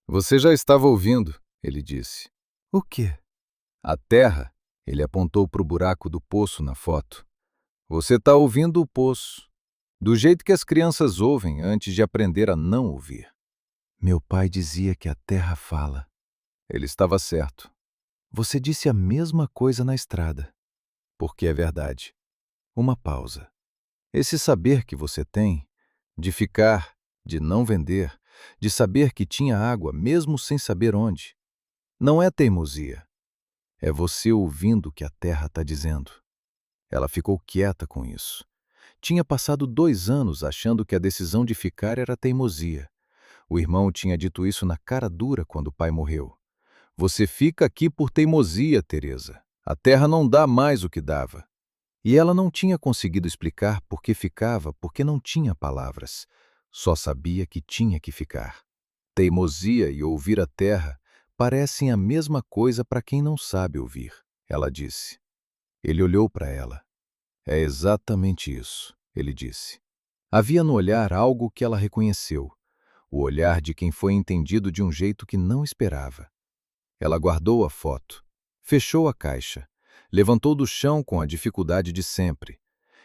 Você já estava ouvindo, ele disse. O quê? A terra, ele apontou para o buraco do poço na foto. Você está ouvindo o poço, do jeito que as crianças ouvem antes de aprender a não ouvir. Meu pai dizia que a terra fala. Ele estava certo. Você disse a mesma coisa na estrada. Porque é verdade. Uma pausa. Esse saber que você tem, de ficar, de não vender, de saber que tinha água mesmo sem saber onde. Não é teimosia. É você ouvindo o que a terra está dizendo. Ela ficou quieta com isso. Tinha passado 2 anos achando que a decisão de ficar era teimosia. O irmão tinha dito isso na cara dura quando o pai morreu. Você fica aqui por teimosia, Teresa. A terra não dá mais o que dava. E ela não tinha conseguido explicar por que ficava, porque não tinha palavras. Só sabia que tinha que ficar. Teimosia e ouvir a terra parecem a mesma coisa para quem não sabe ouvir, ela disse. Ele olhou para ela. É exatamente isso, ele disse. Havia no olhar algo que ela reconheceu, o olhar de quem foi entendido de um jeito que não esperava. Ela guardou a foto, fechou a caixa, levantou do chão com a dificuldade de sempre.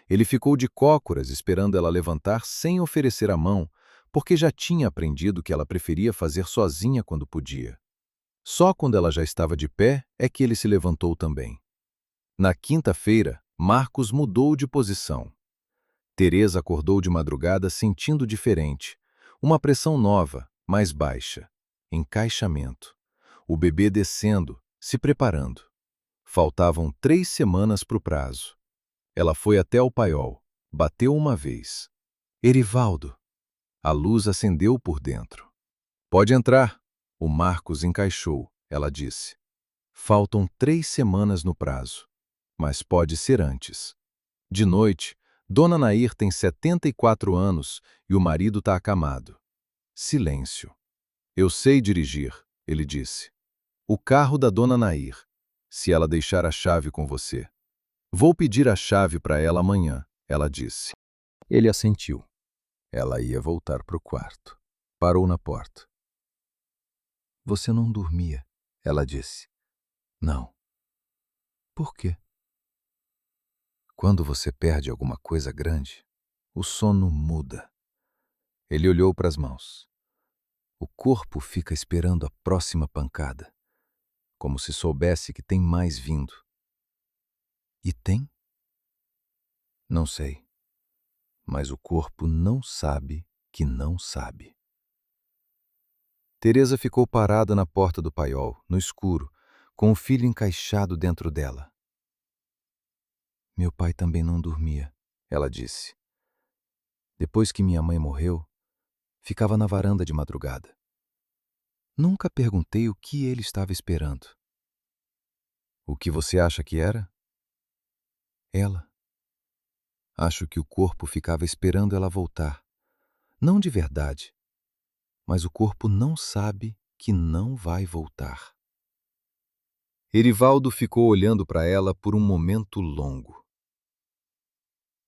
Ele ficou de cócoras esperando ela levantar sem oferecer a mão, porque já tinha aprendido que ela preferia fazer sozinha quando podia. Só quando ela já estava de pé é que ele se levantou também. Na quinta-feira, Marcos mudou de posição. Teresa acordou de madrugada sentindo diferente, uma pressão nova, mais baixa, encaixamento. O bebê descendo, se preparando. Faltavam 3 semanas para o prazo. Ela foi até o paiol, bateu uma vez. Erivaldo. A luz acendeu por dentro. Pode entrar. O Marcos encaixou, ela disse. Faltam 3 semanas no prazo, mas pode ser antes. De noite, Dona Nair tem 74 anos e o marido está acamado. Silêncio. Eu sei dirigir, ele disse. O carro da Dona Nair, se ela deixar a chave com você. Vou pedir a chave para ela amanhã, ela disse. Ele assentiu. Ela ia voltar para o quarto. Parou na porta. Você não dormia, ela disse. Não. Por quê? Quando você perde alguma coisa grande, o sono muda. Ele olhou para as mãos. O corpo fica esperando a próxima pancada, como se soubesse que tem mais vindo. E tem? Não sei. Mas o corpo não sabe que não sabe. Teresa ficou parada na porta do paiol, no escuro, com o filho encaixado dentro dela. Meu pai também não dormia, ela disse. Depois que minha mãe morreu, ficava na varanda de madrugada. Nunca perguntei o que ele estava esperando. O que você acha que era? Ela. Acho que o corpo ficava esperando ela voltar. Não de verdade, mas o corpo não sabe que não vai voltar. Erivaldo ficou olhando para ela por um momento longo.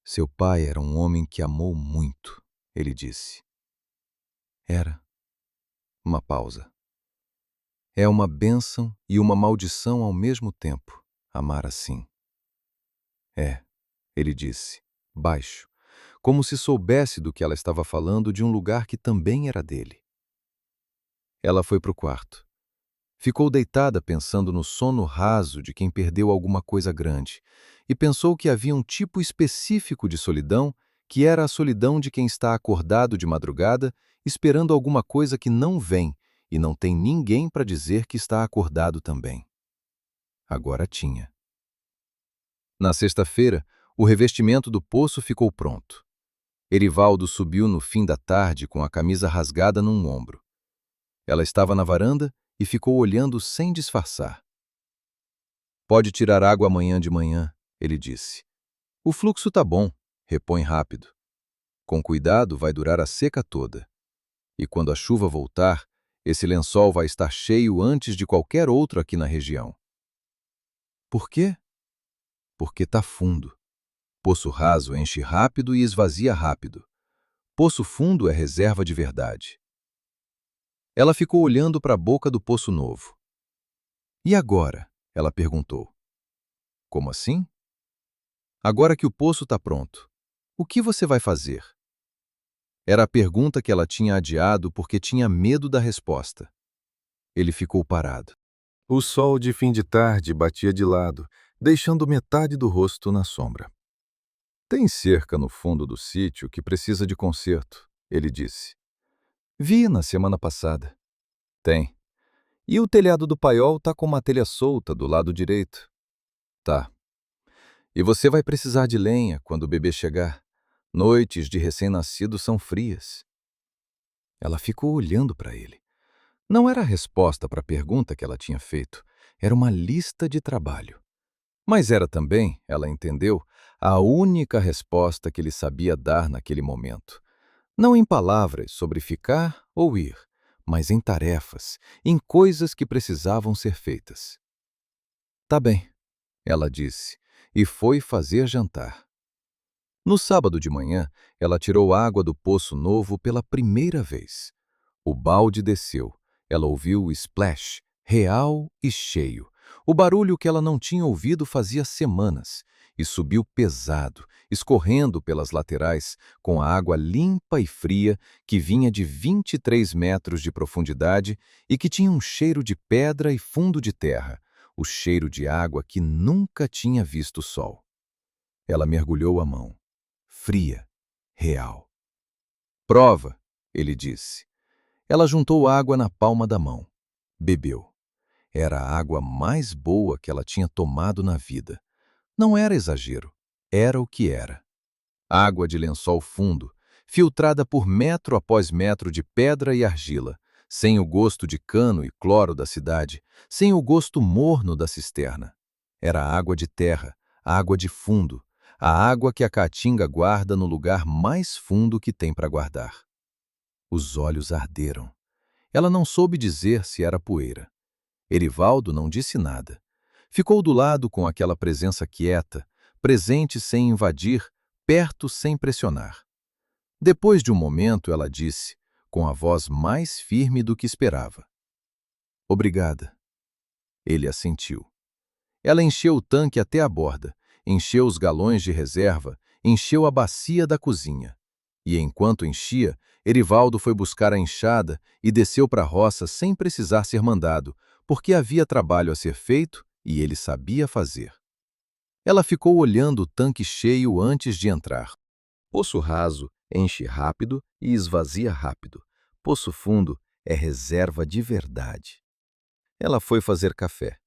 Seu pai era um homem que amou muito, ele disse. Era. Uma pausa. É uma bênção e uma maldição ao mesmo tempo, amar assim. É, ele disse, baixo, como se soubesse do que ela estava falando de um lugar que também era dele. Ela foi para o quarto. Ficou deitada pensando no sono raso de quem perdeu alguma coisa grande e pensou que havia um tipo específico de solidão que era a solidão de quem está acordado de madrugada esperando alguma coisa que não vem e não tem ninguém para dizer que está acordado também. Agora tinha. Na sexta-feira, o revestimento do poço ficou pronto. Erivaldo subiu no fim da tarde com a camisa rasgada num ombro. Ela estava na varanda e ficou olhando sem disfarçar. Pode tirar água amanhã de manhã, ele disse. O fluxo tá bom, repõe rápido. Com cuidado vai durar a seca toda. E quando a chuva voltar, esse lençol vai estar cheio antes de qualquer outro aqui na região. Por quê? Porque tá fundo. Poço raso enche rápido e esvazia rápido. Poço fundo é reserva de verdade. Ela ficou olhando para a boca do poço novo. E agora? Ela perguntou. Como assim? Agora que o poço está pronto, o que você vai fazer? Era a pergunta que ela tinha adiado porque tinha medo da resposta. Ele ficou parado. O sol de fim de tarde batia de lado, deixando metade do rosto na sombra. Tem cerca no fundo do sítio que precisa de conserto, ele disse. Vi na semana passada. Tem. E o telhado do paiol tá com uma telha solta do lado direito. Tá. E você vai precisar de lenha quando o bebê chegar. Noites de recém-nascido são frias. Ela ficou olhando para ele. Não era a resposta para a pergunta que ela tinha feito. Era uma lista de trabalho. Mas era também, ela entendeu, a única resposta que ele sabia dar naquele momento. Não em palavras sobre ficar ou ir, mas em tarefas, em coisas que precisavam ser feitas. Tá bem, ela disse, e foi fazer jantar. No sábado de manhã, ela tirou água do poço novo pela primeira vez. O balde desceu. Ela ouviu o splash, real e cheio. O barulho que ela não tinha ouvido fazia semanas. E subiu pesado, escorrendo pelas laterais, com a água limpa e fria que vinha de 23 metros de profundidade e que tinha um cheiro de pedra e fundo de terra, o cheiro de água que nunca tinha visto sol. Ela mergulhou a mão. Fria, real. Prova, ele disse. Ela juntou água na palma da mão. Bebeu. Era a água mais boa que ela tinha tomado na vida. Não era exagero. Era o que era. Água de lençol fundo, filtrada por metro após metro de pedra e argila, sem o gosto de cano e cloro da cidade, sem o gosto morno da cisterna. Era água de terra, água de fundo, a água que a caatinga guarda no lugar mais fundo que tem para guardar. Os olhos arderam. Ela não soube dizer se era poeira. Erivaldo não disse nada. Ficou do lado com aquela presença quieta, presente sem invadir, perto sem pressionar. Depois de um momento, ela disse, com a voz mais firme do que esperava. Obrigada. Ele assentiu. Ela encheu o tanque até a borda, encheu os galões de reserva, encheu a bacia da cozinha. E enquanto enchia, Erivaldo foi buscar a enxada e desceu para a roça sem precisar ser mandado, porque havia trabalho a ser feito e ele sabia fazer. Ela ficou olhando o tanque cheio antes de entrar. Poço raso enche rápido e esvazia rápido. Poço fundo é reserva de verdade. Ela foi fazer café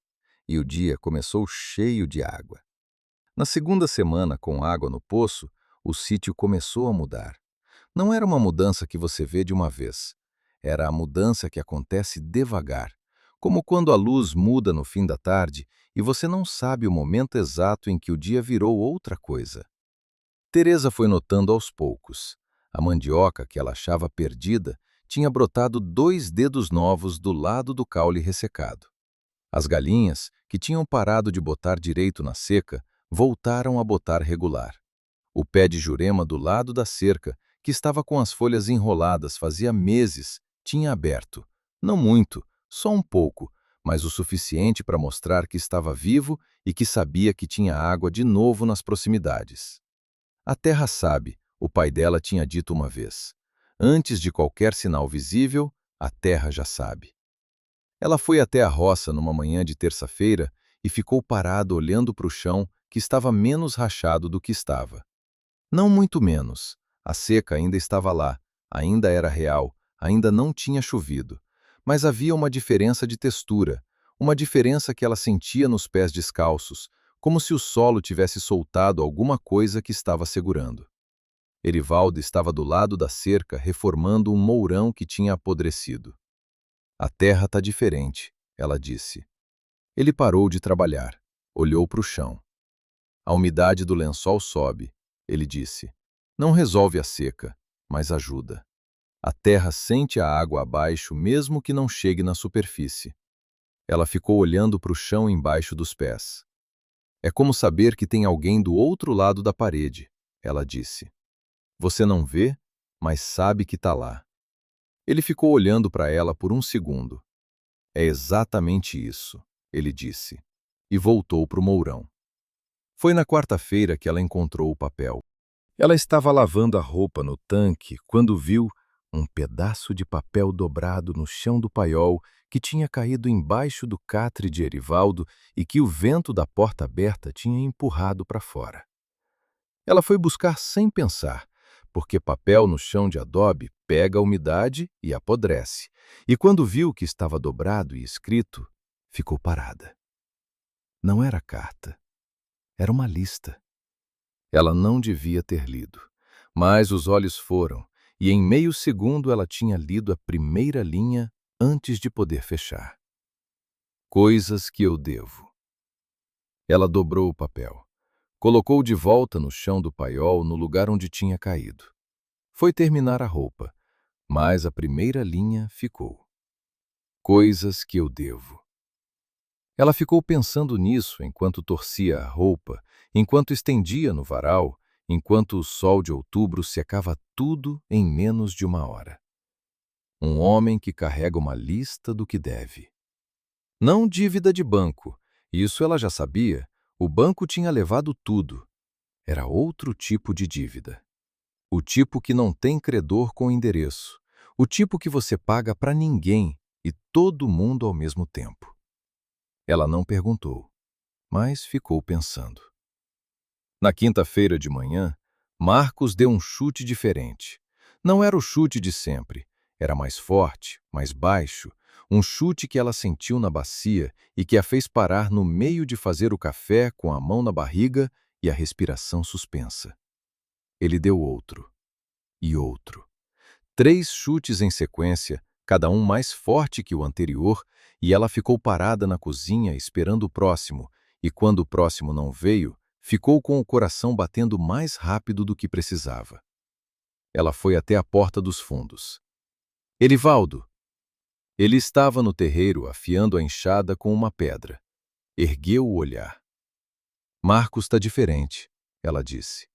e o dia começou cheio de água. Na segunda semana com água no poço, o sítio começou a mudar. Não era uma mudança que você vê de uma vez. Era a mudança que acontece devagar, como quando a luz muda no fim da tarde e você não sabe o momento exato em que o dia virou outra coisa. Teresa foi notando aos poucos. A mandioca, que ela achava perdida, tinha brotado 2 dedos novos do lado do caule ressecado. As galinhas, que tinham parado de botar direito na seca, voltaram a botar regular. O pé de jurema do lado da cerca, que estava com as folhas enroladas fazia meses, tinha aberto. Não muito, só um pouco, mas o suficiente para mostrar que estava vivo e que sabia que tinha água de novo nas proximidades. A terra sabe, o pai dela tinha dito uma vez. Antes de qualquer sinal visível, a terra já sabe. Ela foi até a roça numa manhã de terça-feira e ficou parada olhando para o chão, que estava menos rachado do que estava. Não muito menos. A seca ainda estava lá, ainda era real, ainda não tinha chovido. Mas havia uma diferença de textura, uma diferença que ela sentia nos pés descalços, como se o solo tivesse soltado alguma coisa que estava segurando. Erivaldo estava do lado da cerca reformando um mourão que tinha apodrecido. A terra está diferente, ela disse. Ele parou de trabalhar, olhou para o chão. A umidade do lençol sobe, ele disse. Não resolve a seca, mas ajuda. A terra sente a água abaixo mesmo que não chegue na superfície. Ela ficou olhando para o chão embaixo dos pés. É como saber que tem alguém do outro lado da parede, ela disse. Você não vê, mas sabe que está lá. Ele ficou olhando para ela por um segundo. É exatamente isso, ele disse, e voltou para o mourão. Foi na quarta-feira que ela encontrou o papel. Ela estava lavando a roupa no tanque quando viu um pedaço de papel dobrado no chão do paiol que tinha caído embaixo do catre de Erivaldo e que o vento da porta aberta tinha empurrado para fora. Ela foi buscar sem pensar, porque papel no chão de adobe pega a umidade e apodrece. E quando viu que estava dobrado e escrito, ficou parada. Não era carta, era uma lista. Ela não devia ter lido, mas os olhos foram, e em meio segundo ela tinha lido a primeira linha antes de poder fechar. Coisas que eu devo. Ela dobrou o papel. Colocou de volta no chão do paiol, no lugar onde tinha caído. Foi terminar a roupa, mas a primeira linha ficou. Coisas que eu devo. Ela ficou pensando nisso enquanto torcia a roupa, enquanto estendia no varal, enquanto o sol de outubro secava tudo em menos de uma hora. Um homem que carrega uma lista do que deve. Não dívida de banco, isso ela já sabia, o banco tinha levado tudo. Era outro tipo de dívida. O tipo que não tem credor com endereço. O tipo que você paga para ninguém e todo mundo ao mesmo tempo. Ela não perguntou, mas ficou pensando. Na quinta-feira de manhã, Marcos deu um chute diferente. Não era o chute de sempre. Era mais forte, mais baixo, um chute que ela sentiu na bacia e que a fez parar no meio de fazer o café com a mão na barriga e a respiração suspensa. Ele deu outro. E outro. 3 chutes em sequência, cada um mais forte que o anterior, e ela ficou parada na cozinha esperando o próximo, e quando o próximo não veio, ficou com o coração batendo mais rápido do que precisava. Ela foi até a porta dos fundos. Erivaldo! Ele estava no terreiro afiando a enxada com uma pedra. Ergueu o olhar. Marcos está diferente, ela disse.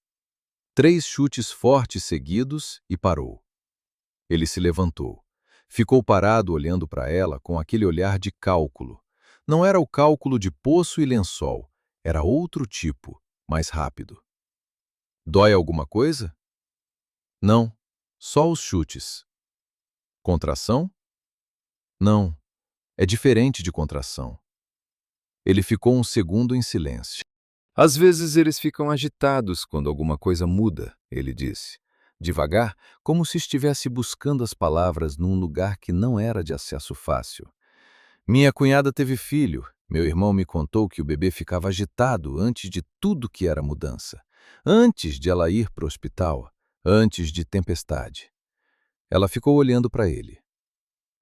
3 chutes fortes seguidos e parou. Ele se levantou. Ficou parado olhando para ela com aquele olhar de cálculo. Não era o cálculo de poço e lençol, era outro tipo, mais rápido. Dói alguma coisa? Não, só os chutes. Contração? Não, é diferente de contração. Ele ficou um segundo em silêncio. Às vezes eles ficam agitados quando alguma coisa muda, ele disse. Devagar, como se estivesse buscando as palavras num lugar que não era de acesso fácil. Minha cunhada teve filho. Meu irmão me contou que o bebê ficava agitado antes de tudo que era mudança. Antes de ela ir para o hospital. Antes de tempestade. Ela ficou olhando para ele.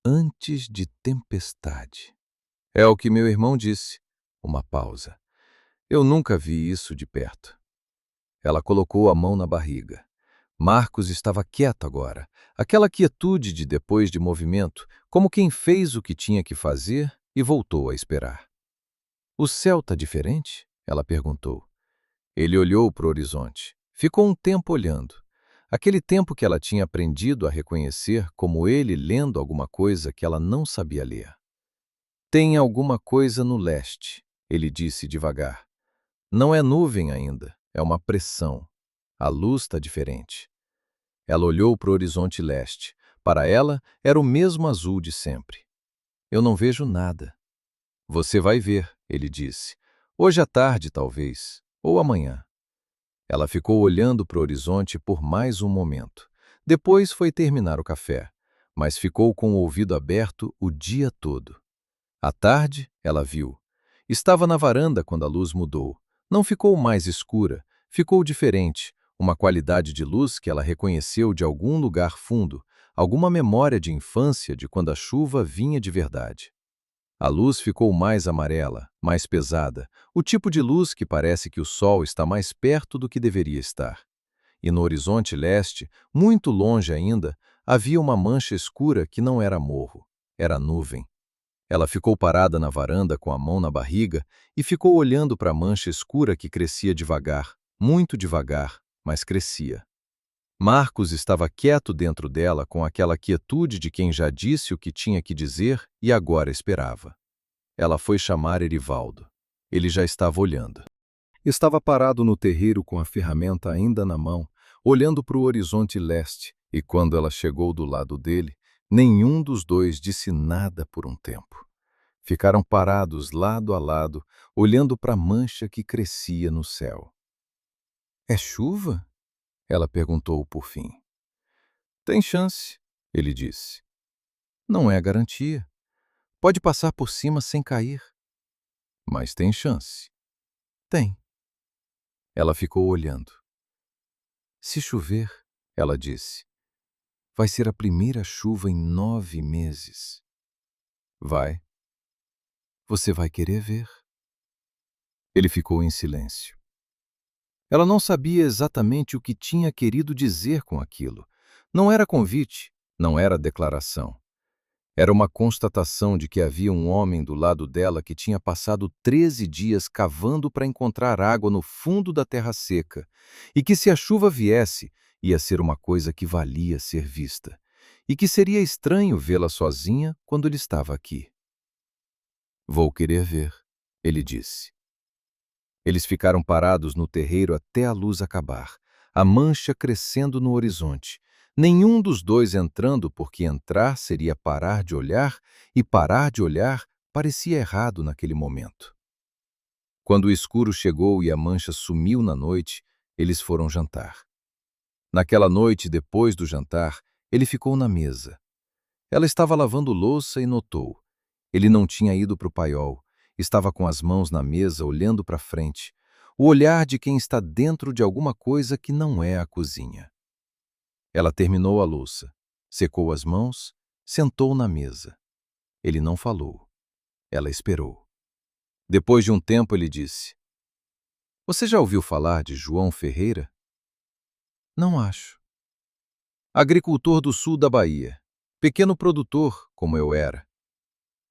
Antes de tempestade. É o que meu irmão disse. Uma pausa. Eu nunca vi isso de perto. Ela colocou a mão na barriga. Marcos estava quieto agora, aquela quietude de depois de movimento, como quem fez o que tinha que fazer e voltou a esperar. O céu está diferente? Ela perguntou. Ele olhou para o horizonte. Ficou um tempo olhando. Aquele tempo que ela tinha aprendido a reconhecer como ele lendo alguma coisa que ela não sabia ler. Tem alguma coisa no leste, ele disse devagar. Não é nuvem ainda, é uma pressão. A luz está diferente. Ela olhou para o horizonte leste. Para ela, era o mesmo azul de sempre. Eu não vejo nada. Você vai ver, ele disse. Hoje à tarde, talvez, ou amanhã. Ela ficou olhando para o horizonte por mais um momento. Depois foi terminar o café, mas ficou com o ouvido aberto o dia todo. À tarde, ela viu. Estava na varanda quando a luz mudou. Não ficou mais escura, ficou diferente, uma qualidade de luz que ela reconheceu de algum lugar fundo, alguma memória de infância de quando a chuva vinha de verdade. A luz ficou mais amarela, mais pesada, o tipo de luz que parece que o sol está mais perto do que deveria estar. E no horizonte leste, muito longe ainda, havia uma mancha escura que não era morro, era nuvem. Ela ficou parada na varanda com a mão na barriga e ficou olhando para a mancha escura que crescia devagar, muito devagar, mas crescia. Marcos estava quieto dentro dela com aquela quietude de quem já disse o que tinha que dizer e agora esperava. Ela foi chamar Erivaldo. Ele já estava olhando. Estava parado no terreiro com a ferramenta ainda na mão, olhando para o horizonte leste, e quando ela chegou do lado dele, nenhum dos dois disse nada por um tempo. Ficaram parados lado a lado, olhando para a mancha que crescia no céu. É chuva? Ela perguntou por fim. Tem chance, ele disse. Não é garantia. Pode passar por cima sem cair. Mas tem chance. Tem. Ela ficou olhando. Se chover, ela disse, vai ser a primeira chuva em 9 meses. Vai. Você vai querer ver. Ele ficou em silêncio. Ela não sabia exatamente o que tinha querido dizer com aquilo. Não era convite, não era declaração. Era uma constatação de que havia um homem do lado dela que tinha passado 13 dias cavando para encontrar água no fundo da terra seca, e que se a chuva viesse, ia ser uma coisa que valia ser vista, e que seria estranho vê-la sozinha quando ele estava aqui. Vou querer ver, ele disse. Eles ficaram parados no terreiro até a luz acabar, a mancha crescendo no horizonte. Nenhum dos dois entrando, porque entrar seria parar de olhar, e parar de olhar parecia errado naquele momento. Quando o escuro chegou e a mancha sumiu na noite, eles foram jantar. Naquela noite, depois do jantar, ele ficou na mesa. Ela estava lavando louça e notou. Ele não tinha ido para o paiol. Estava com as mãos na mesa, olhando para frente. O olhar de quem está dentro de alguma coisa que não é a cozinha. Ela terminou a louça, secou as mãos, sentou na mesa. Ele não falou. Ela esperou. Depois de um tempo, ele disse, você já ouviu falar de João Ferreira? Não acho. Agricultor do sul da Bahia. Pequeno produtor, como eu era.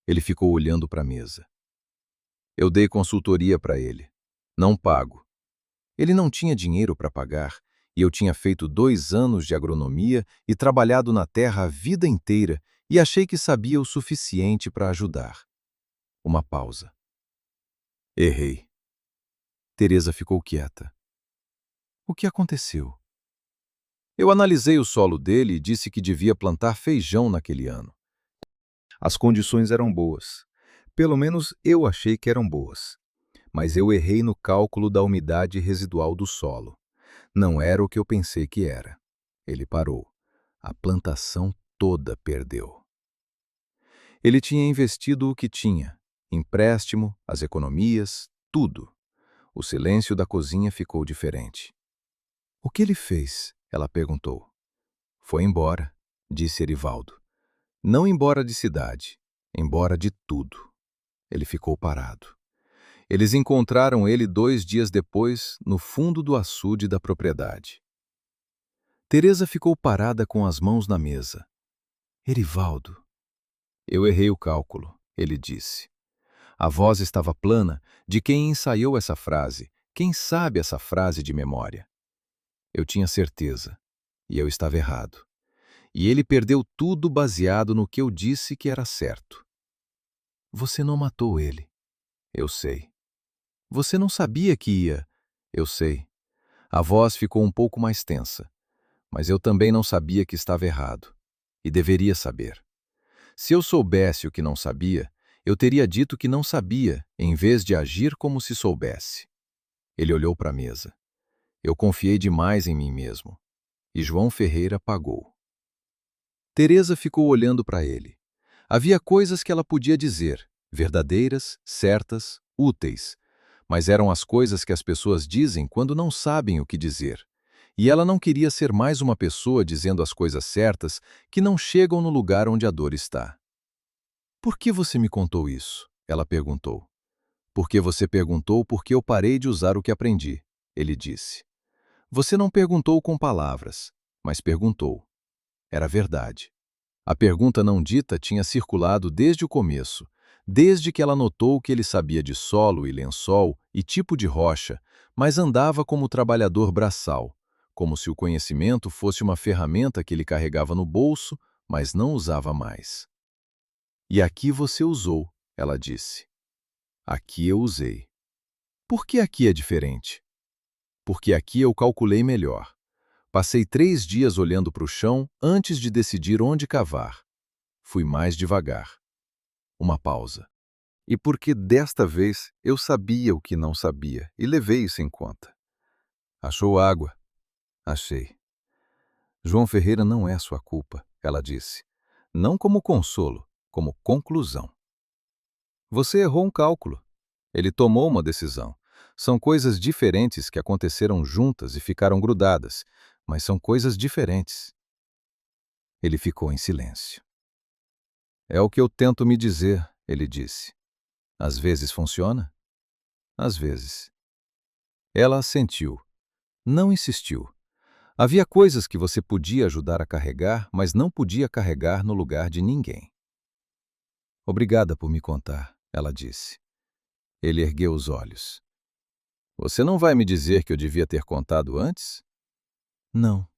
Ele ficou olhando para a mesa. Eu dei consultoria para ele. Não pago. Ele não tinha dinheiro para pagar, e eu tinha feito 2 anos de agronomia e trabalhado na terra a vida inteira e achei que sabia o suficiente para ajudar. Uma pausa. Errei. Teresa ficou quieta. O que aconteceu? Eu analisei o solo dele e disse que devia plantar feijão naquele ano. As condições eram boas. Pelo menos eu achei que eram boas. Mas eu errei no cálculo da umidade residual do solo. Não era o que eu pensei que era. Ele parou. A plantação toda perdeu. Ele tinha investido o que tinha. Empréstimo, as economias, tudo. O silêncio da cozinha ficou diferente. O que ele fez? Ela perguntou. Foi embora, disse Erivaldo. Não embora de cidade, embora de tudo. Ele ficou parado. Eles encontraram ele 2 dias depois, no fundo do açude da propriedade. Teresa ficou parada com as mãos na mesa. Erivaldo. Eu errei o cálculo, ele disse. A voz estava plana de quem ensaiou essa frase, quem sabe essa frase de memória. Eu tinha certeza, e eu estava errado. E ele perdeu tudo baseado no que eu disse que era certo. Você não matou ele. Eu sei. Você não sabia que ia. Eu sei. A voz ficou um pouco mais tensa. Mas eu também não sabia que estava errado. E deveria saber. Se eu soubesse o que não sabia, eu teria dito que não sabia, em vez de agir como se soubesse. Ele olhou para a mesa. Eu confiei demais em mim mesmo. E João Ferreira pagou. Teresa ficou olhando para ele. Havia coisas que ela podia dizer, verdadeiras, certas, úteis, mas eram as coisas que as pessoas dizem quando não sabem o que dizer. E ela não queria ser mais uma pessoa dizendo as coisas certas que não chegam no lugar onde a dor está. Por que você me contou isso? Ela perguntou. Porque você perguntou por que eu parei de usar o que aprendi, ele disse. Você não perguntou com palavras, mas perguntou. Era verdade. A pergunta não dita tinha circulado desde o começo, desde que ela notou que ele sabia de solo e lençol e tipo de rocha, mas andava como trabalhador braçal, como se o conhecimento fosse uma ferramenta que ele carregava no bolso, mas não usava mais. E aqui você usou, ela disse. Aqui eu usei. Por que aqui é diferente? Porque aqui eu calculei melhor. Passei 3 dias olhando para o chão antes de decidir onde cavar. Fui mais devagar. Uma pausa. E porque desta vez eu sabia o que não sabia e levei isso em conta. Achou água. Achei. João Ferreira não é sua culpa, ela disse. Não como consolo, como conclusão. Você errou um cálculo. Ele tomou uma decisão. São coisas diferentes que aconteceram juntas e ficaram grudadas, mas são coisas diferentes. Ele ficou em silêncio. É o que eu tento me dizer, ele disse. Às vezes funciona? Às vezes. Ela assentiu. Não insistiu. Havia coisas que você podia ajudar a carregar, mas não podia carregar no lugar de ninguém. Obrigada por me contar, ela disse. Ele ergueu os olhos. Você não vai me dizer que eu devia ter contado antes? Não.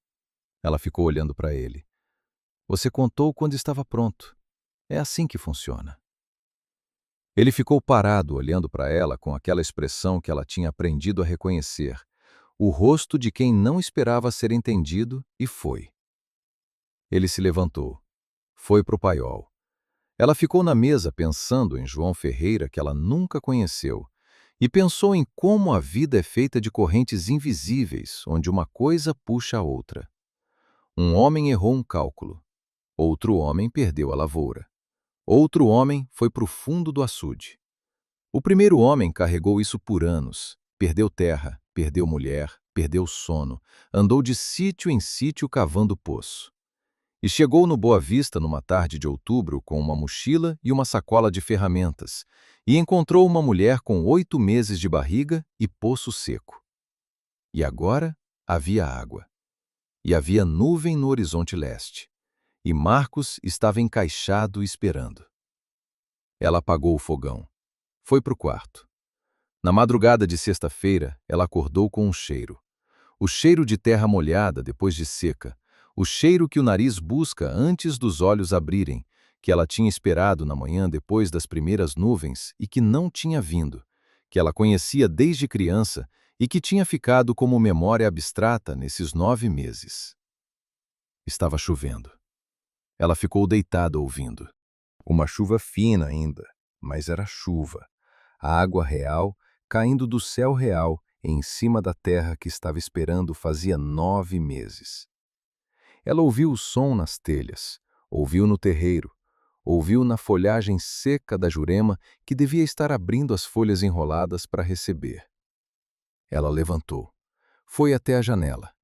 Ela ficou olhando para ele. Você contou quando estava pronto. É assim que funciona. Ele ficou parado olhando para ela com aquela expressão que ela tinha aprendido a reconhecer, o rosto de quem não esperava ser entendido, e foi. Ele se levantou. Foi para o paiol. Ela ficou na mesa pensando em João Ferreira, que ela nunca conheceu, e pensou em como a vida é feita de correntes invisíveis, onde uma coisa puxa a outra. Um homem errou um cálculo. Outro homem perdeu a lavoura. Outro homem foi para o fundo do açude. O primeiro homem carregou isso por anos. Perdeu terra, perdeu mulher, perdeu sono, andou de sítio em sítio cavando poço. E chegou no Boa Vista numa tarde de outubro com uma mochila e uma sacola de ferramentas, e encontrou uma mulher com 8 meses de barriga e poço seco. E agora havia água. E havia nuvem no horizonte leste. E Marcos estava encaixado esperando. Ela apagou o fogão. Foi para o quarto. Na madrugada de sexta-feira, ela acordou com um cheiro. O cheiro de terra molhada depois de seca, o cheiro que o nariz busca antes dos olhos abrirem, que ela tinha esperado na manhã depois das primeiras nuvens e que não tinha vindo, que ela conhecia desde criança e que tinha ficado como memória abstrata nesses 9 meses. Estava chovendo. Ela ficou deitada ouvindo. Uma chuva fina ainda, mas era chuva. A água real caindo do céu real em cima da terra que estava esperando fazia 9 meses. Ela ouviu o som nas telhas, ouviu no terreiro, ouviu na folhagem seca da jurema que devia estar abrindo as folhas enroladas para receber. Ela levantou, foi até a janela.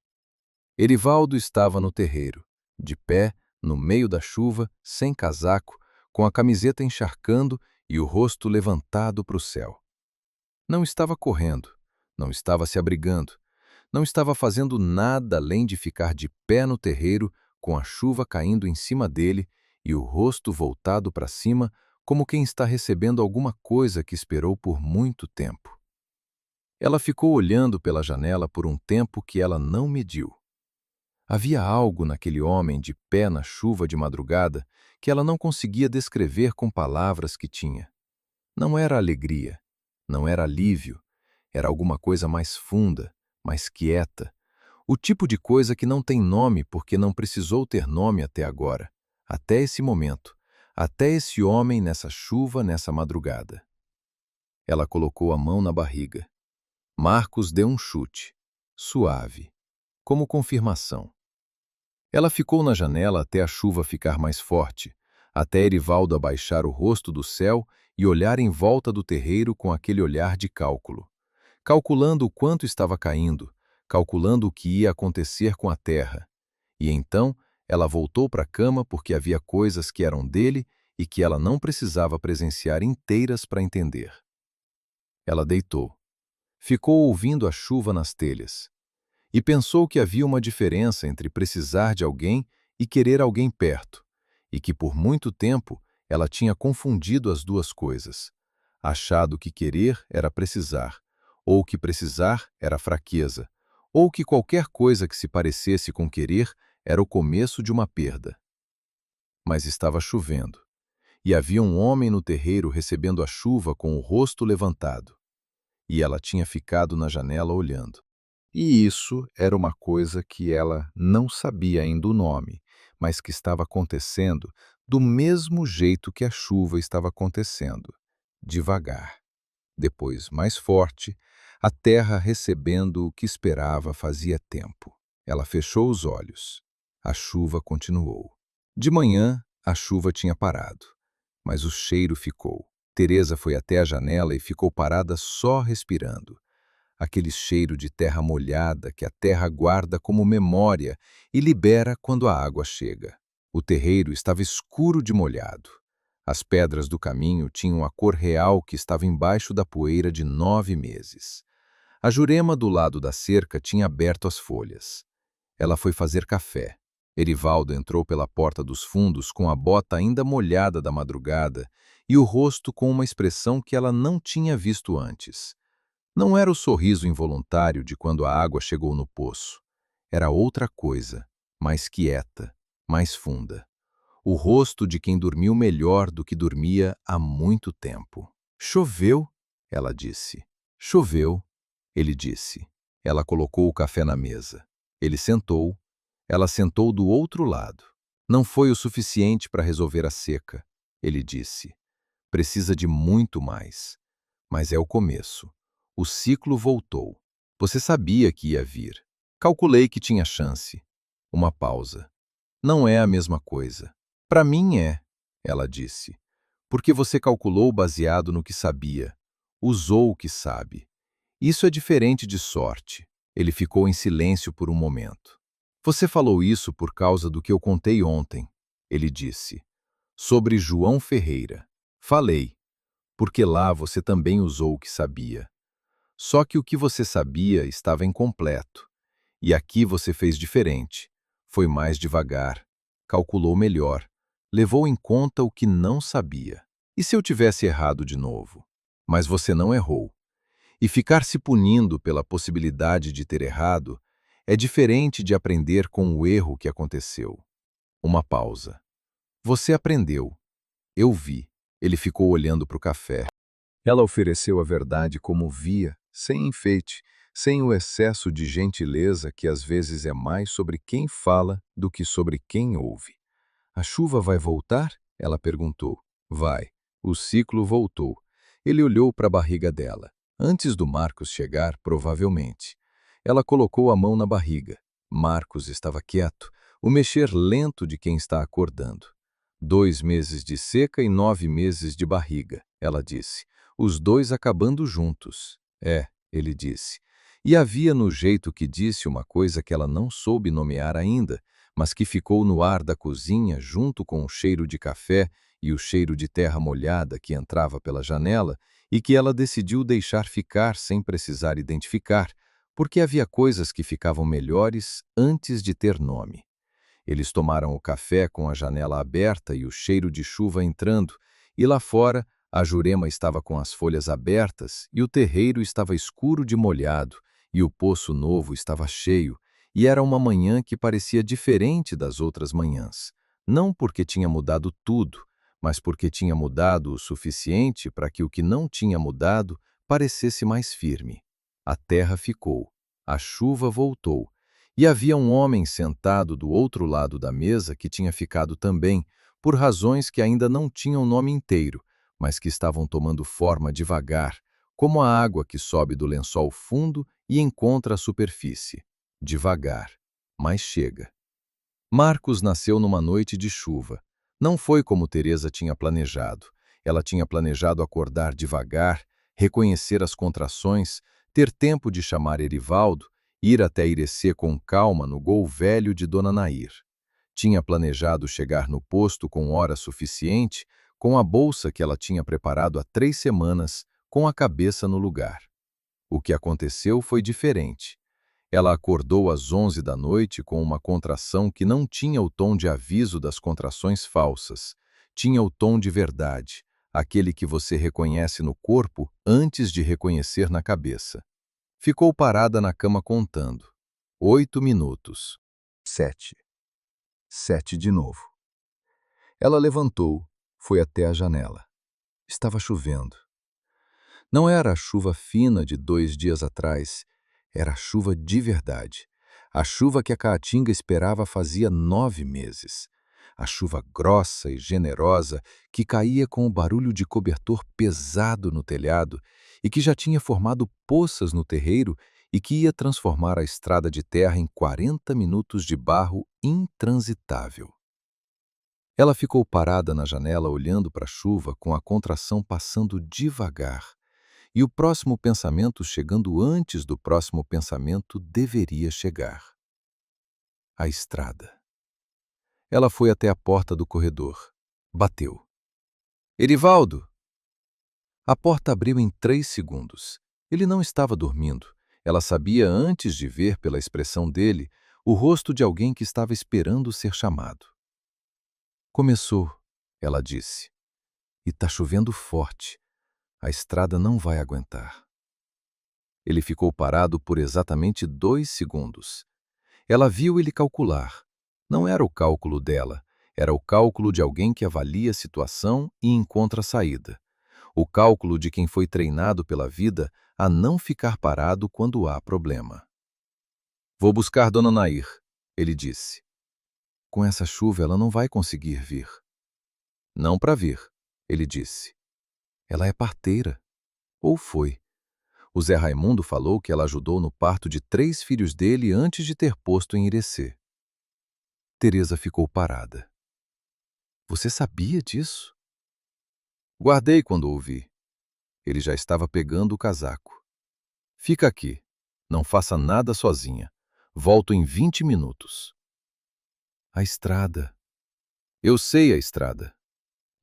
Erivaldo estava no terreiro, de pé, no meio da chuva, sem casaco, com a camiseta encharcando e o rosto levantado para o céu. Não estava correndo, não estava se abrigando, não estava fazendo nada além de ficar de pé no terreiro, com a chuva caindo em cima dele e o rosto voltado para cima, como quem está recebendo alguma coisa que esperou por muito tempo. Ela ficou olhando pela janela por um tempo que ela não mediu. Havia algo naquele homem de pé na chuva de madrugada que ela não conseguia descrever com palavras que tinha. Não era alegria, não era alívio, era alguma coisa mais funda, mais quieta, o tipo de coisa que não tem nome porque não precisou ter nome até agora, até esse momento, até esse homem nessa chuva, nessa madrugada. Ela colocou a mão na barriga. Marcos deu um chute, suave, como confirmação. Ela ficou na janela até a chuva ficar mais forte, até Erivaldo abaixar o rosto do céu e olhar em volta do terreiro com aquele olhar de cálculo, calculando o quanto estava caindo, calculando o que ia acontecer com a terra. E então ela voltou para a cama porque havia coisas que eram dele e que ela não precisava presenciar inteiras para entender. Ela deitou. Ficou ouvindo a chuva nas telhas. E pensou que havia uma diferença entre precisar de alguém e querer alguém perto, e que por muito tempo ela tinha confundido as duas coisas, achado que querer era precisar, ou que precisar era fraqueza, ou que qualquer coisa que se parecesse com querer era o começo de uma perda. Mas estava chovendo, e havia um homem no terreiro recebendo a chuva com o rosto levantado, e ela tinha ficado na janela olhando. E isso era uma coisa que ela não sabia ainda o nome, mas que estava acontecendo do mesmo jeito que a chuva estava acontecendo, devagar. Depois, mais forte, a terra recebendo o que esperava fazia tempo. Ela fechou os olhos. A chuva continuou. De manhã, a chuva tinha parado, mas o cheiro ficou. Teresa foi até a janela e ficou parada só respirando. Aquele cheiro de terra molhada que a terra guarda como memória e libera quando a água chega. O terreiro estava escuro de molhado. As pedras do caminho tinham a cor real que estava embaixo da poeira de 9 meses. A Jurema do lado da cerca tinha aberto as folhas. Ela foi fazer café. Erivaldo entrou pela porta dos fundos com a bota ainda molhada da madrugada e o rosto com uma expressão que ela não tinha visto antes. Não era o sorriso involuntário de quando a água chegou no poço. Era outra coisa, mais quieta, mais funda. O rosto de quem dormiu melhor do que dormia há muito tempo. Choveu, ela disse. Choveu, ele disse. Ela colocou o café na mesa. Ele sentou. Ela sentou do outro lado. Não foi o suficiente para resolver a seca, ele disse. Precisa de muito mais. Mas é o começo. O ciclo voltou. Você sabia que ia vir. Calculei que tinha chance. Uma pausa. Não é a mesma coisa. Para mim é, ela disse. Porque você calculou baseado no que sabia. Usou o que sabe. Isso é diferente de sorte. Ele ficou em silêncio por um momento. Você falou isso por causa do que eu contei ontem, ele disse. Sobre João Ferreira. Falei. Porque lá você também usou o que sabia. Só que o que você sabia estava incompleto. E aqui você fez diferente. Foi mais devagar. Calculou melhor. Levou em conta o que não sabia. E se eu tivesse errado de novo? Mas você não errou. E ficar se punindo pela possibilidade de ter errado é diferente de aprender com o erro que aconteceu. Uma pausa. Você aprendeu. Eu vi. Ele ficou olhando para o café. Ela ofereceu a verdade como via, sem enfeite, sem o excesso de gentileza que às vezes é mais sobre quem fala do que sobre quem ouve. A chuva vai voltar? Ela perguntou. Vai. O ciclo voltou. Ele olhou para a barriga dela. Antes do Marcos chegar, provavelmente. Ela colocou a mão na barriga. Marcos estava quieto, o mexer lento de quem está acordando. 2 meses de seca e 9 meses de barriga, ela disse. Os dois acabando juntos. É, ele disse. E havia no jeito que disse uma coisa que ela não soube nomear ainda, mas que ficou no ar da cozinha junto com o cheiro de café e o cheiro de terra molhada que entrava pela janela e que ela decidiu deixar ficar sem precisar identificar, porque havia coisas que ficavam melhores antes de ter nome. Eles tomaram o café com a janela aberta e o cheiro de chuva entrando, e lá fora a Jurema estava com as folhas abertas e o terreiro estava escuro de molhado e o poço novo estava cheio, e era uma manhã que parecia diferente das outras manhãs, não porque tinha mudado tudo, mas porque tinha mudado o suficiente para que o que não tinha mudado parecesse mais firme. A terra ficou, a chuva voltou, e havia um homem sentado do outro lado da mesa que tinha ficado também, por razões que ainda não tinham nome inteiro, mas que estavam tomando forma devagar, como a água que sobe do lençol fundo e encontra a superfície. Devagar, mas chega. Marcos nasceu numa noite de chuva. Não foi como Teresa tinha planejado. Ela tinha planejado acordar devagar, reconhecer as contrações, ter tempo de chamar Erivaldo, ir até Irecê com calma no gol velho de Dona Nair. Tinha planejado chegar no posto com hora suficiente, com a bolsa que ela tinha preparado há 3 semanas, com a cabeça no lugar. O que aconteceu foi diferente. Ela acordou às 11 da noite com uma contração que não tinha o tom de aviso das contrações falsas. Tinha o tom de verdade, aquele que você reconhece no corpo antes de reconhecer na cabeça. Ficou parada na cama contando. 8 minutos. 7. 7 de novo. Ela levantou, foi até a janela. Estava chovendo. Não era a chuva fina de 2 dias atrás, era a chuva de verdade. A chuva que a Caatinga esperava fazia 9 meses. A chuva grossa e generosa que caía com o barulho de cobertor pesado no telhado e que já tinha formado poças no terreiro e que ia transformar a estrada de terra em 40 minutos de barro intransitável. Ela ficou parada na janela olhando para a chuva com a contração passando devagar, e o próximo pensamento chegando antes do próximo pensamento deveria chegar. A estrada. Ela foi até a porta do corredor. Bateu. Erivaldo! A porta abriu em 3 segundos. Ele não estava dormindo. Ela sabia antes de ver pela expressão dele o rosto de alguém que estava esperando ser chamado. Começou, ela disse. E tá chovendo forte. A estrada não vai aguentar. Ele ficou parado por exatamente 2 segundos. Ela viu ele calcular. Não era o cálculo dela, era o cálculo de alguém que avalia a situação e encontra saída. O cálculo de quem foi treinado pela vida a não ficar parado quando há problema. Vou buscar Dona Nair, ele disse. Com essa chuva ela não vai conseguir vir. Não para vir, ele disse. Ela é parteira. Ou foi. O Zé Raimundo falou que ela ajudou no parto de 3 filhos dele antes de ter posto em Irecê. Teresa ficou parada. Você sabia disso? Guardei quando ouvi. Ele já estava pegando o casaco. Fica aqui. Não faça nada sozinha. Volto em 20 minutos. A estrada. Eu sei a estrada.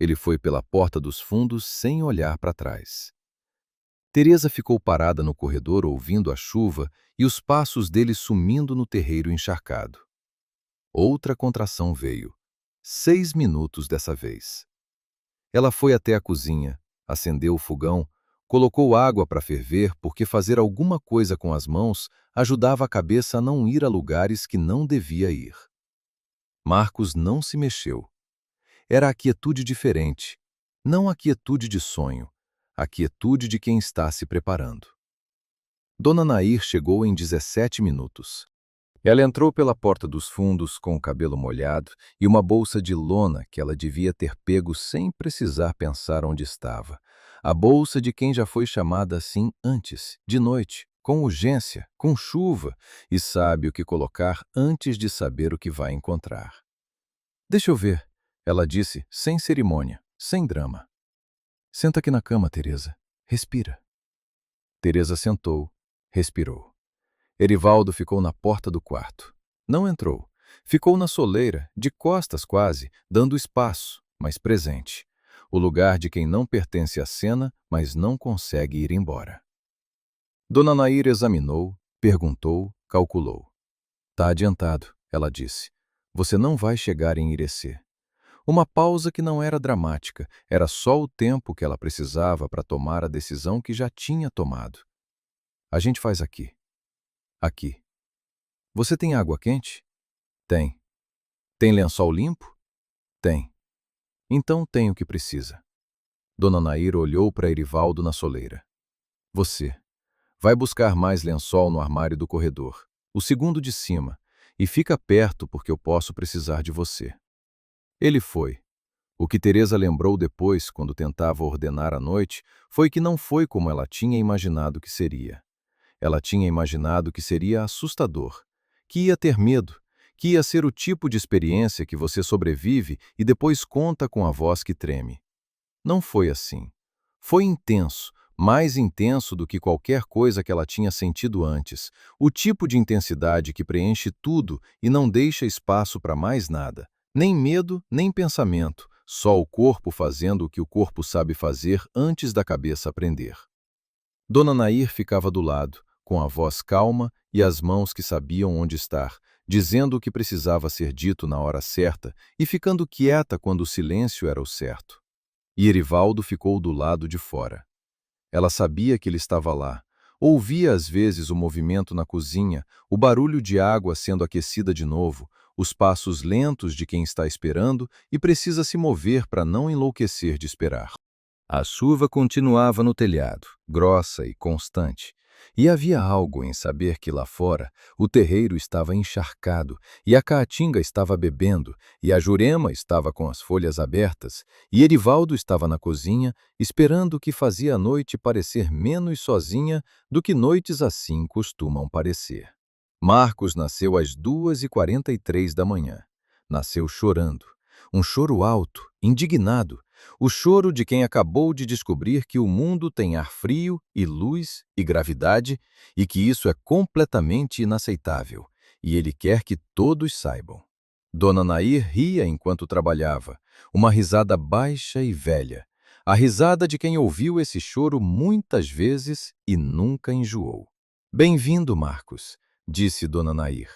Ele foi pela porta dos fundos sem olhar para trás. Teresa ficou parada no corredor ouvindo a chuva e os passos dele sumindo no terreiro encharcado. Outra contração veio. 6 minutos dessa vez. Ela foi até a cozinha, acendeu o fogão, colocou água para ferver porque fazer alguma coisa com as mãos ajudava a cabeça a não ir a lugares que não devia ir. Marcos não se mexeu. Era a quietude diferente, não a quietude de sonho, a quietude de quem está se preparando. Dona Nair chegou em 17 minutos. Ela entrou pela porta dos fundos com o cabelo molhado e uma bolsa de lona que ela devia ter pego sem precisar pensar onde estava. A bolsa de quem já foi chamada assim antes, de noite, com urgência, com chuva, e sabe o que colocar antes de saber o que vai encontrar. Deixa eu ver, ela disse, sem cerimônia, sem drama. Senta aqui na cama, Teresa. Respira. Teresa sentou, respirou. Erivaldo ficou na porta do quarto. Não entrou. Ficou na soleira, de costas quase, dando espaço, mas presente. O lugar de quem não pertence à cena, mas não consegue ir embora. Dona Nair examinou, perguntou, calculou. Tá adiantado, ela disse. Você não vai chegar em Irecê. Uma pausa que não era dramática, era só o tempo que ela precisava para tomar a decisão que já tinha tomado. A gente faz aqui. Aqui. Você tem água quente? Tem. Tem lençol limpo? Tem. Então tem o que precisa. Dona Nair olhou para Erivaldo na soleira. Você. Vai buscar mais lençol no armário do corredor, o segundo de cima, e fica perto porque eu posso precisar de você. Ele foi. O que Teresa lembrou depois, quando tentava ordenar à noite, foi que não foi como ela tinha imaginado que seria. Ela tinha imaginado que seria assustador, que ia ter medo, que ia ser o tipo de experiência que você sobrevive e depois conta com a voz que treme. Não foi assim. Foi intenso, mais intenso do que qualquer coisa que ela tinha sentido antes, o tipo de intensidade que preenche tudo e não deixa espaço para mais nada, nem medo, nem pensamento, só o corpo fazendo o que o corpo sabe fazer antes da cabeça aprender. Dona Nair ficava do lado, com a voz calma e as mãos que sabiam onde estar, dizendo o que precisava ser dito na hora certa e ficando quieta quando o silêncio era o certo. E Erivaldo ficou do lado de fora. Ela sabia que ele estava lá. Ouvia às vezes o movimento na cozinha, o barulho de água sendo aquecida de novo, os passos lentos de quem está esperando e precisa se mover para não enlouquecer de esperar. A chuva continuava no telhado, grossa e constante, E havia algo em saber que lá fora o terreiro estava encharcado, e a caatinga estava bebendo, e a Jurema estava com as folhas abertas, e Erivaldo estava na cozinha, esperando o que fazia a noite parecer menos sozinha do que noites assim costumam parecer. Marcos nasceu às 2h43 da manhã. Nasceu chorando. Um choro alto, indignado. O choro de quem acabou de descobrir que o mundo tem ar frio e luz e gravidade e que isso é completamente inaceitável, e ele quer que todos saibam. Dona Nair ria enquanto trabalhava, uma risada baixa e velha, a risada de quem ouviu esse choro muitas vezes e nunca enjoou. Bem-vindo, Marcos, disse Dona Nair.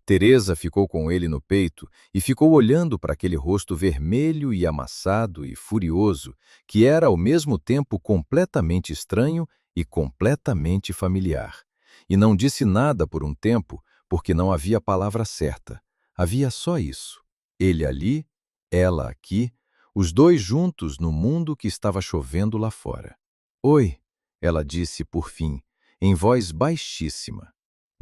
Teresa ficou com ele no peito e ficou olhando para aquele rosto vermelho e amassado e furioso, que era ao mesmo tempo completamente estranho e completamente familiar. E não disse nada por um tempo, porque não havia palavra certa. Havia só isso. Ele ali, ela aqui, os dois juntos no mundo que estava chovendo lá fora. Oi, ela disse por fim, em voz baixíssima.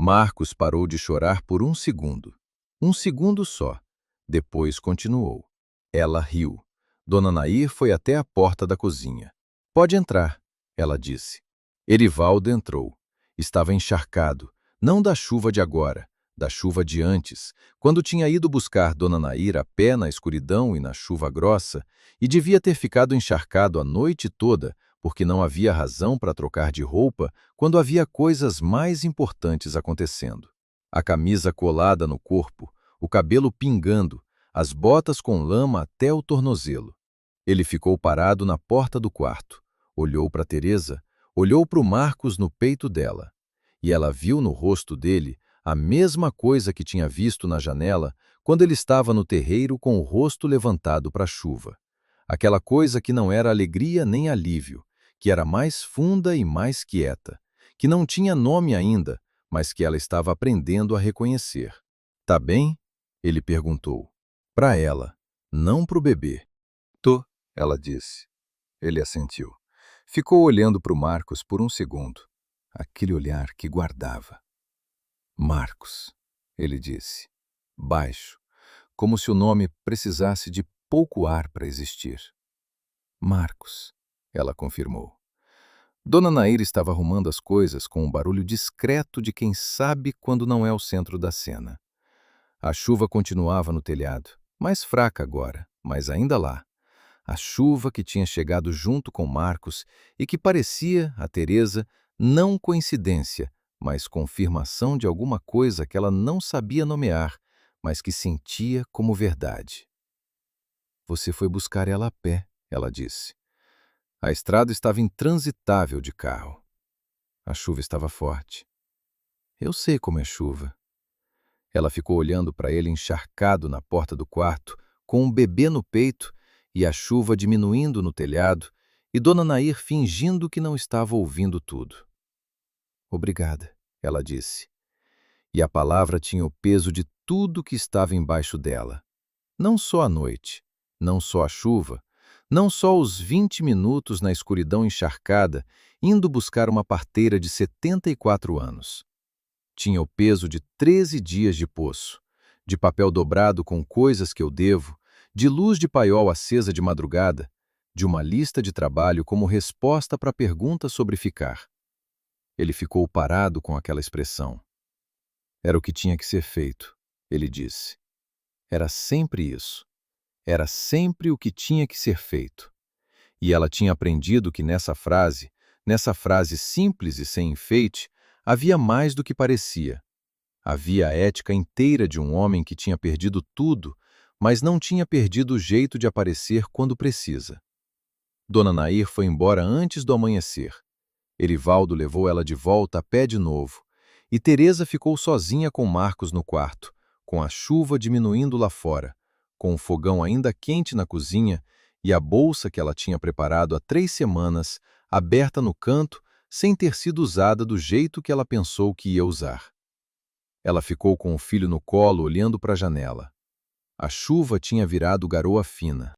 Marcos parou de chorar por um segundo. Um segundo só. Depois continuou. Ela riu. Dona Nair foi até a porta da cozinha. Pode entrar, ela disse. Erivaldo entrou. Estava encharcado, não da chuva de agora, da chuva de antes, quando tinha ido buscar Dona Nair a pé na escuridão e na chuva grossa, e devia ter ficado encharcado a noite toda, porque não havia razão para trocar de roupa quando havia coisas mais importantes acontecendo. A camisa colada no corpo, o cabelo pingando, as botas com lama até o tornozelo. Ele ficou parado na porta do quarto, olhou para Teresa, olhou para o Marcos no peito dela, e ela viu no rosto dele a mesma coisa que tinha visto na janela quando ele estava no terreiro com o rosto levantado para a chuva. Aquela coisa que não era alegria nem alívio, que era mais funda e mais quieta, que não tinha nome ainda, mas que ela estava aprendendo a reconhecer. Tá bem? Ele perguntou. Para ela, não para o bebê. Tô, ela disse. Ele assentiu. Ficou olhando para o Marcos por um segundo. Aquele olhar que guardava. Marcos, ele disse, baixo, como se o nome precisasse de pouco ar para existir. Marcos, ela confirmou. Dona Nair estava arrumando as coisas com um barulho discreto de quem sabe quando não é o centro da cena. A chuva continuava no telhado, mais fraca agora, mas ainda lá. A chuva que tinha chegado junto com Marcos e que parecia, a Teresa, não coincidência, mas confirmação de alguma coisa que ela não sabia nomear, mas que sentia como verdade. Você foi buscar ela a pé, ela disse. A estrada estava intransitável de carro. A chuva estava forte. Eu sei como é chuva. Ela ficou olhando para ele encharcado na porta do quarto, com um bebê no peito e a chuva diminuindo no telhado, e Dona Nair fingindo que não estava ouvindo tudo. Obrigada, ela disse. E a palavra tinha o peso de tudo que estava embaixo dela. Não só a noite, não só a chuva, não só os 20 minutos na escuridão encharcada, indo buscar uma parteira de 74 anos. Tinha o peso de 13 dias de poço, de papel dobrado com coisas que eu devo, de luz de paiol acesa de madrugada, de uma lista de trabalho como resposta para a pergunta sobre ficar. Ele ficou parado com aquela expressão. Era o que tinha que ser feito, ele disse. Era sempre isso. Era sempre o que tinha que ser feito. E ela tinha aprendido que nessa frase simples e sem enfeite, havia mais do que parecia. Havia a ética inteira de um homem que tinha perdido tudo, mas não tinha perdido o jeito de aparecer quando precisa. Dona Nair foi embora antes do amanhecer. Erivaldo levou ela de volta a pé de novo, e Teresa ficou sozinha com Marcos no quarto, com a chuva diminuindo lá fora, com o fogão ainda quente na cozinha e a bolsa que ela tinha preparado há 3 semanas, aberta no canto, sem ter sido usada do jeito que ela pensou que ia usar. Ela ficou com o filho no colo, olhando para a janela. A chuva tinha virado garoa fina.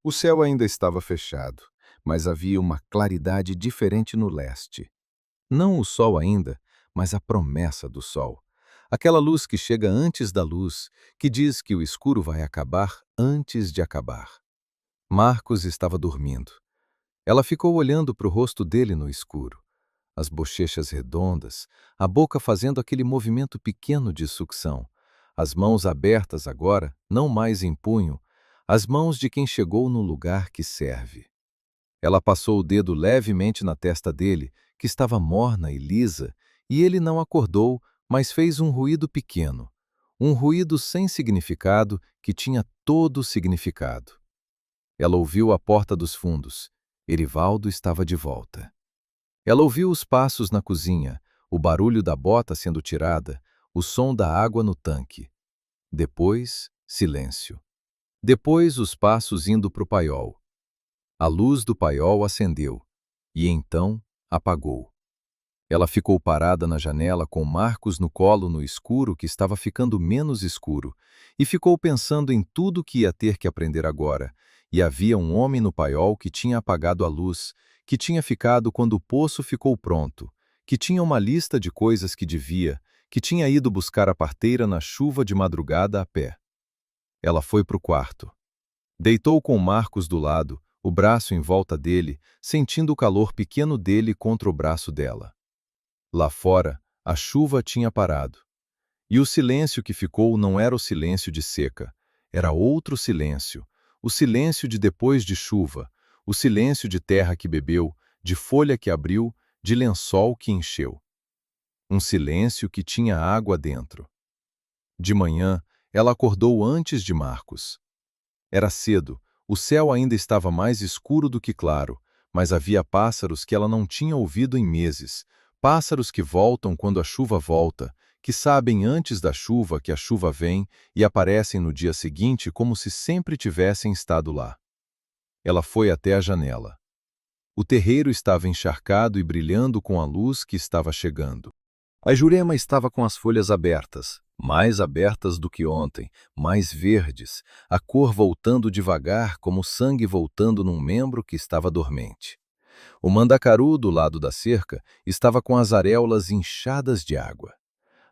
O céu ainda estava fechado, mas havia uma claridade diferente no leste. Não o sol ainda, mas a promessa do sol. Aquela luz que chega antes da luz, que diz que o escuro vai acabar antes de acabar. Marcos estava dormindo. Ela ficou olhando para o rosto dele no escuro. As bochechas redondas, a boca fazendo aquele movimento pequeno de sucção. As mãos abertas agora, não mais em punho, as mãos de quem chegou no lugar que serve. Ela passou o dedo levemente na testa dele, que estava morna e lisa, e ele não acordou, mas fez um ruído pequeno. Um ruído sem significado que tinha todo o significado. Ela ouviu a porta dos fundos. Erivaldo estava de volta. Ela ouviu os passos na cozinha, o barulho da bota sendo tirada, o som da água no tanque. Depois, silêncio. Depois, os passos indo para o paiol. A luz do paiol acendeu, e então apagou. Ela ficou parada na janela com Marcos no colo no escuro que estava ficando menos escuro, e ficou pensando em tudo que ia ter que aprender agora. E havia um homem no paiol que tinha apagado a luz, que tinha ficado quando o poço ficou pronto, que tinha uma lista de coisas que devia, que tinha ido buscar a parteira na chuva de madrugada a pé. Ela foi para o quarto. Deitou com Marcos do lado, o braço em volta dele, sentindo o calor pequeno dele contra o braço dela. Lá fora, a chuva tinha parado. E o silêncio que ficou não era o silêncio de seca, era outro silêncio, o silêncio de depois de chuva, o silêncio de terra que bebeu, de folha que abriu, de lençol que encheu. Um silêncio que tinha água dentro. De manhã, ela acordou antes de Marcos. Era cedo, o céu ainda estava mais escuro do que claro, mas havia pássaros que ela não tinha ouvido em meses, pássaros que voltam quando a chuva volta, que sabem antes da chuva que a chuva vem e aparecem no dia seguinte como se sempre tivessem estado lá. Ela foi até a janela. O terreiro estava encharcado e brilhando com a luz que estava chegando. A Jurema estava com as folhas abertas, mais abertas do que ontem, mais verdes, a cor voltando devagar como sangue voltando num membro que estava dormente. O mandacaru, do lado da cerca, estava com as aréolas inchadas de água.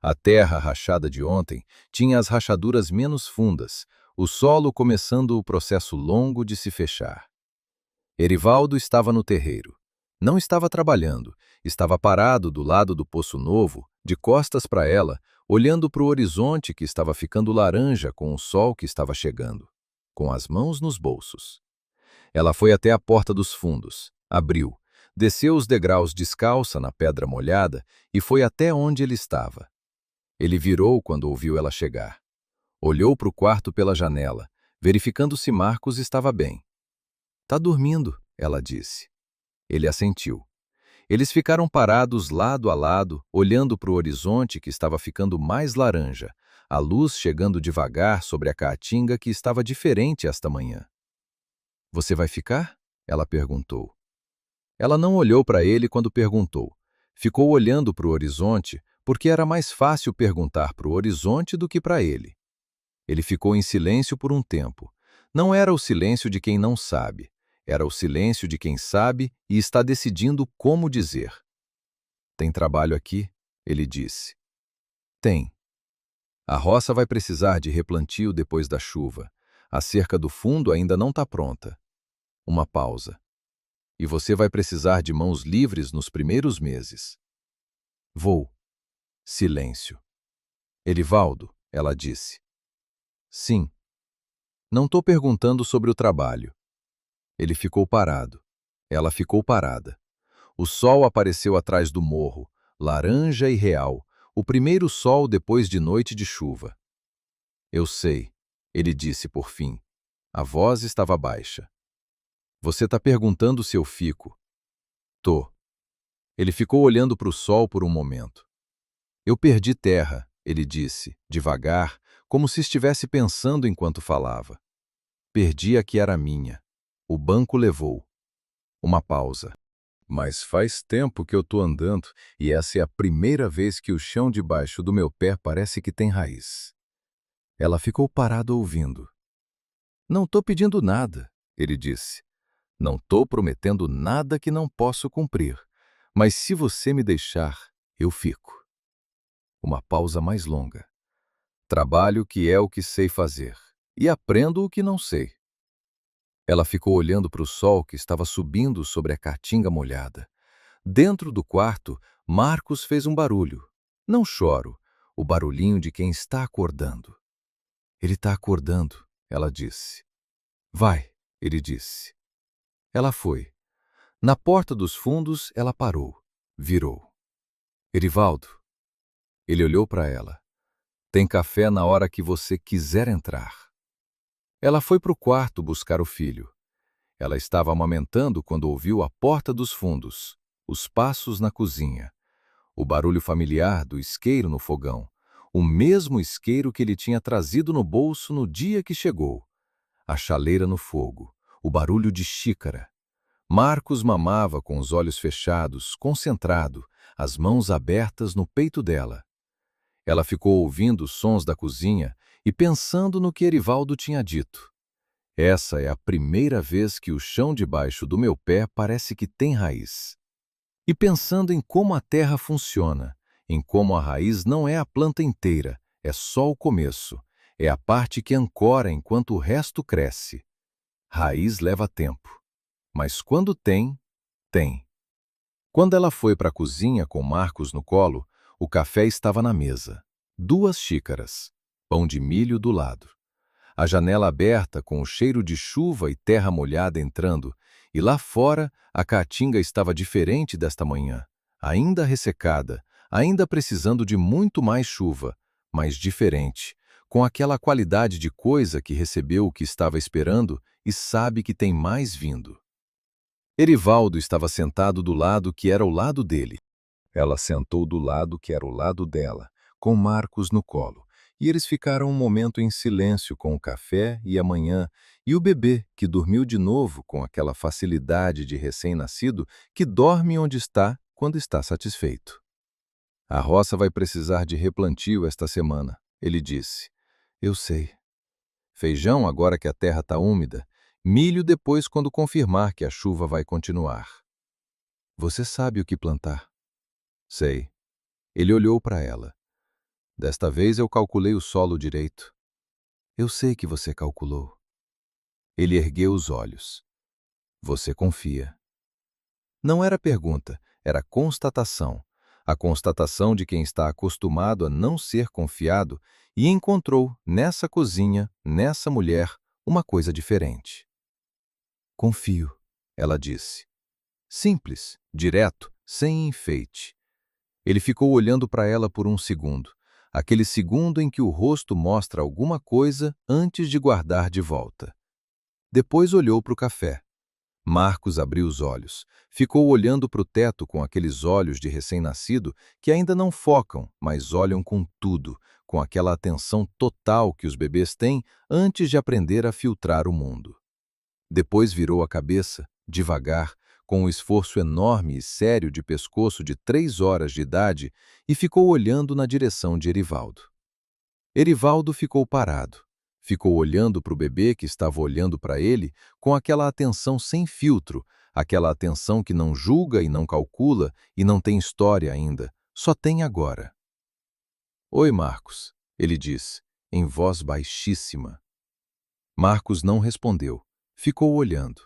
A terra rachada de ontem tinha as rachaduras menos fundas, o solo começando o processo longo de se fechar. Erivaldo estava no terreiro. Não estava trabalhando, estava parado do lado do poço novo, de costas para ela, olhando para o horizonte que estava ficando laranja com o sol que estava chegando, com as mãos nos bolsos. Ela foi até a porta dos fundos, abriu, desceu os degraus descalça na pedra molhada e foi até onde ele estava. Ele virou quando ouviu ela chegar. Olhou para o quarto pela janela, verificando se Marcos estava bem. "Tá dormindo", ela disse. Ele assentiu. Eles ficaram parados lado a lado, olhando para o horizonte que estava ficando mais laranja, a luz chegando devagar sobre a caatinga que estava diferente esta manhã. "Você vai ficar?" ela perguntou. Ela não olhou para ele quando perguntou. Ficou olhando para o horizonte, porque era mais fácil perguntar para o horizonte do que para ele. Ele ficou em silêncio por um tempo. Não era o silêncio de quem não sabe. Era o silêncio de quem sabe e está decidindo como dizer. "Tem trabalho aqui?" ele disse. "Tem. A roça vai precisar de replantio depois da chuva. A cerca do fundo ainda não está pronta." Uma pausa. "E você vai precisar de mãos livres nos primeiros meses." "Vou." Silêncio. "Erivaldo", ela disse. "Sim." "Não estou perguntando sobre o trabalho." Ele ficou parado. Ela ficou parada. O sol apareceu atrás do morro, laranja e real, o primeiro sol depois de noite de chuva. "Eu sei", ele disse por fim. A voz estava baixa. "Você está perguntando se eu fico." "Tô." Ele ficou olhando para o sol por um momento. "Eu perdi terra", ele disse, devagar, como se estivesse pensando enquanto falava. "Perdi a que era minha. O banco levou." Uma pausa. "Mas faz tempo que eu estou andando e essa é a primeira vez que o chão debaixo do meu pé parece que tem raiz." Ela ficou parada ouvindo. "Não estou pedindo nada", ele disse. "Não estou prometendo nada que não posso cumprir. Mas se você me deixar, eu fico. Uma pausa mais longa. Trabalho que é o que sei fazer, e aprendo o que não sei. Ela ficou olhando para o sol que estava subindo sobre a caatinga molhada. Dentro do quarto, Marcos fez um barulho. Não choro, o barulhinho de quem está acordando. Ele está acordando, ela disse. Vai, ele disse. Ela foi. Na porta dos fundos, ela parou, virou. Erivaldo. Ele olhou para ela. Tem café na hora que você quiser entrar. Ela foi para o quarto buscar o filho. Ela estava amamentando quando ouviu a porta dos fundos, os passos na cozinha, o barulho familiar do isqueiro no fogão, o mesmo isqueiro que ele tinha trazido no bolso no dia que chegou, a chaleira no fogo, o barulho de xícara. Marcos mamava com os olhos fechados, concentrado, as mãos abertas no peito dela. Ela ficou ouvindo os sons da cozinha e pensando no que Erivaldo tinha dito. Essa é a primeira vez que o chão debaixo do meu pé parece que tem raiz. E pensando em como a terra funciona, em como a raiz não é a planta inteira, é só o começo, é a parte que ancora enquanto o resto cresce. Raiz leva tempo, mas quando tem, tem. Quando ela foi para a cozinha com Marcos no colo, o café estava na mesa. 2 xícaras, pão de milho do lado. A janela aberta com o cheiro de chuva e terra molhada entrando, e lá fora a caatinga estava diferente desta manhã, ainda ressecada, ainda precisando de muito mais chuva, mas diferente, com aquela qualidade de coisa que recebeu o que estava esperando e sabe que tem mais vindo. Erivaldo estava sentado do lado que era o lado dele. Ela sentou do lado que era o lado dela, com Marcos no colo. E eles ficaram um momento em silêncio com o café e a manhã, e o bebê, que dormiu de novo com aquela facilidade de recém-nascido que dorme onde está quando está satisfeito. A roça vai precisar de replantio esta semana, ele disse. Eu sei. Feijão agora que a terra está úmida, milho depois quando confirmar que a chuva vai continuar. Você sabe o que plantar? Sei. Ele olhou para ela. Desta vez eu calculei o solo direito. Eu sei que você calculou. Ele ergueu os olhos. Você confia. Não era pergunta, era constatação. A constatação de quem está acostumado a não ser confiado e encontrou, nessa cozinha, nessa mulher, uma coisa diferente. Confio, ela disse. Simples, direto, sem enfeite. Ele ficou olhando para ela por um segundo. Aquele segundo em que o rosto mostra alguma coisa antes de guardar de volta. Depois olhou para o café. Marcos abriu os olhos. Ficou olhando para o teto com aqueles olhos de recém-nascido que ainda não focam, mas olham com tudo, com aquela atenção total que os bebês têm antes de aprender a filtrar o mundo. Depois virou a cabeça, devagar, com um esforço enorme e sério de pescoço de 3 horas de idade, e ficou olhando na direção de Erivaldo. Erivaldo ficou parado. Ficou olhando para o bebê que estava olhando para ele com aquela atenção sem filtro, aquela atenção que não julga e não calcula e não tem história ainda, só tem agora. Oi, Marcos, ele disse, em voz baixíssima. Marcos não respondeu. Ficou olhando.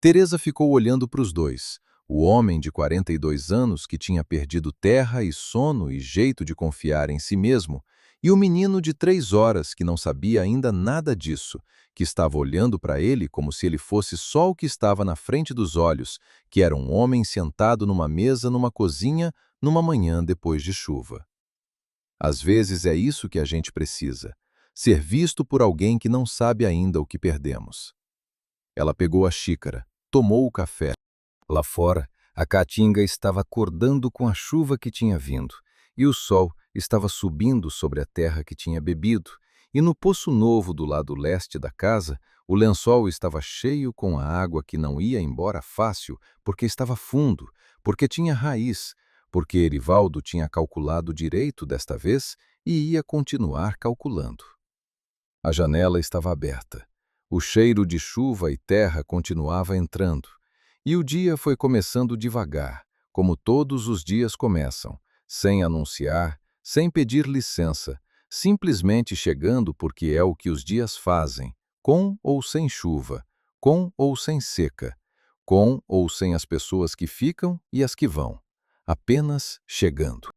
Teresa ficou olhando para os dois, o homem de 42 anos que tinha perdido terra e sono e jeito de confiar em si mesmo, e o menino de 3 horas que não sabia ainda nada disso, que estava olhando para ele como se ele fosse só o que estava na frente dos olhos, que era um homem sentado numa mesa numa cozinha numa manhã depois de chuva. Às vezes é isso que a gente precisa, ser visto por alguém que não sabe ainda o que perdemos. Ela pegou a xícara, tomou o café. Lá fora, a caatinga estava acordando com a chuva que tinha vindo, e o sol estava subindo sobre a terra que tinha bebido, e no poço novo do lado leste da casa, o lençol estava cheio com a água que não ia embora fácil, porque estava fundo, porque tinha raiz, porque Erivaldo tinha calculado direito desta vez e ia continuar calculando. A janela estava aberta. O cheiro de chuva e terra continuava entrando, e o dia foi começando devagar, como todos os dias começam, sem anunciar, sem pedir licença, simplesmente chegando porque é o que os dias fazem, com ou sem chuva, com ou sem seca, com ou sem as pessoas que ficam e as que vão, apenas chegando.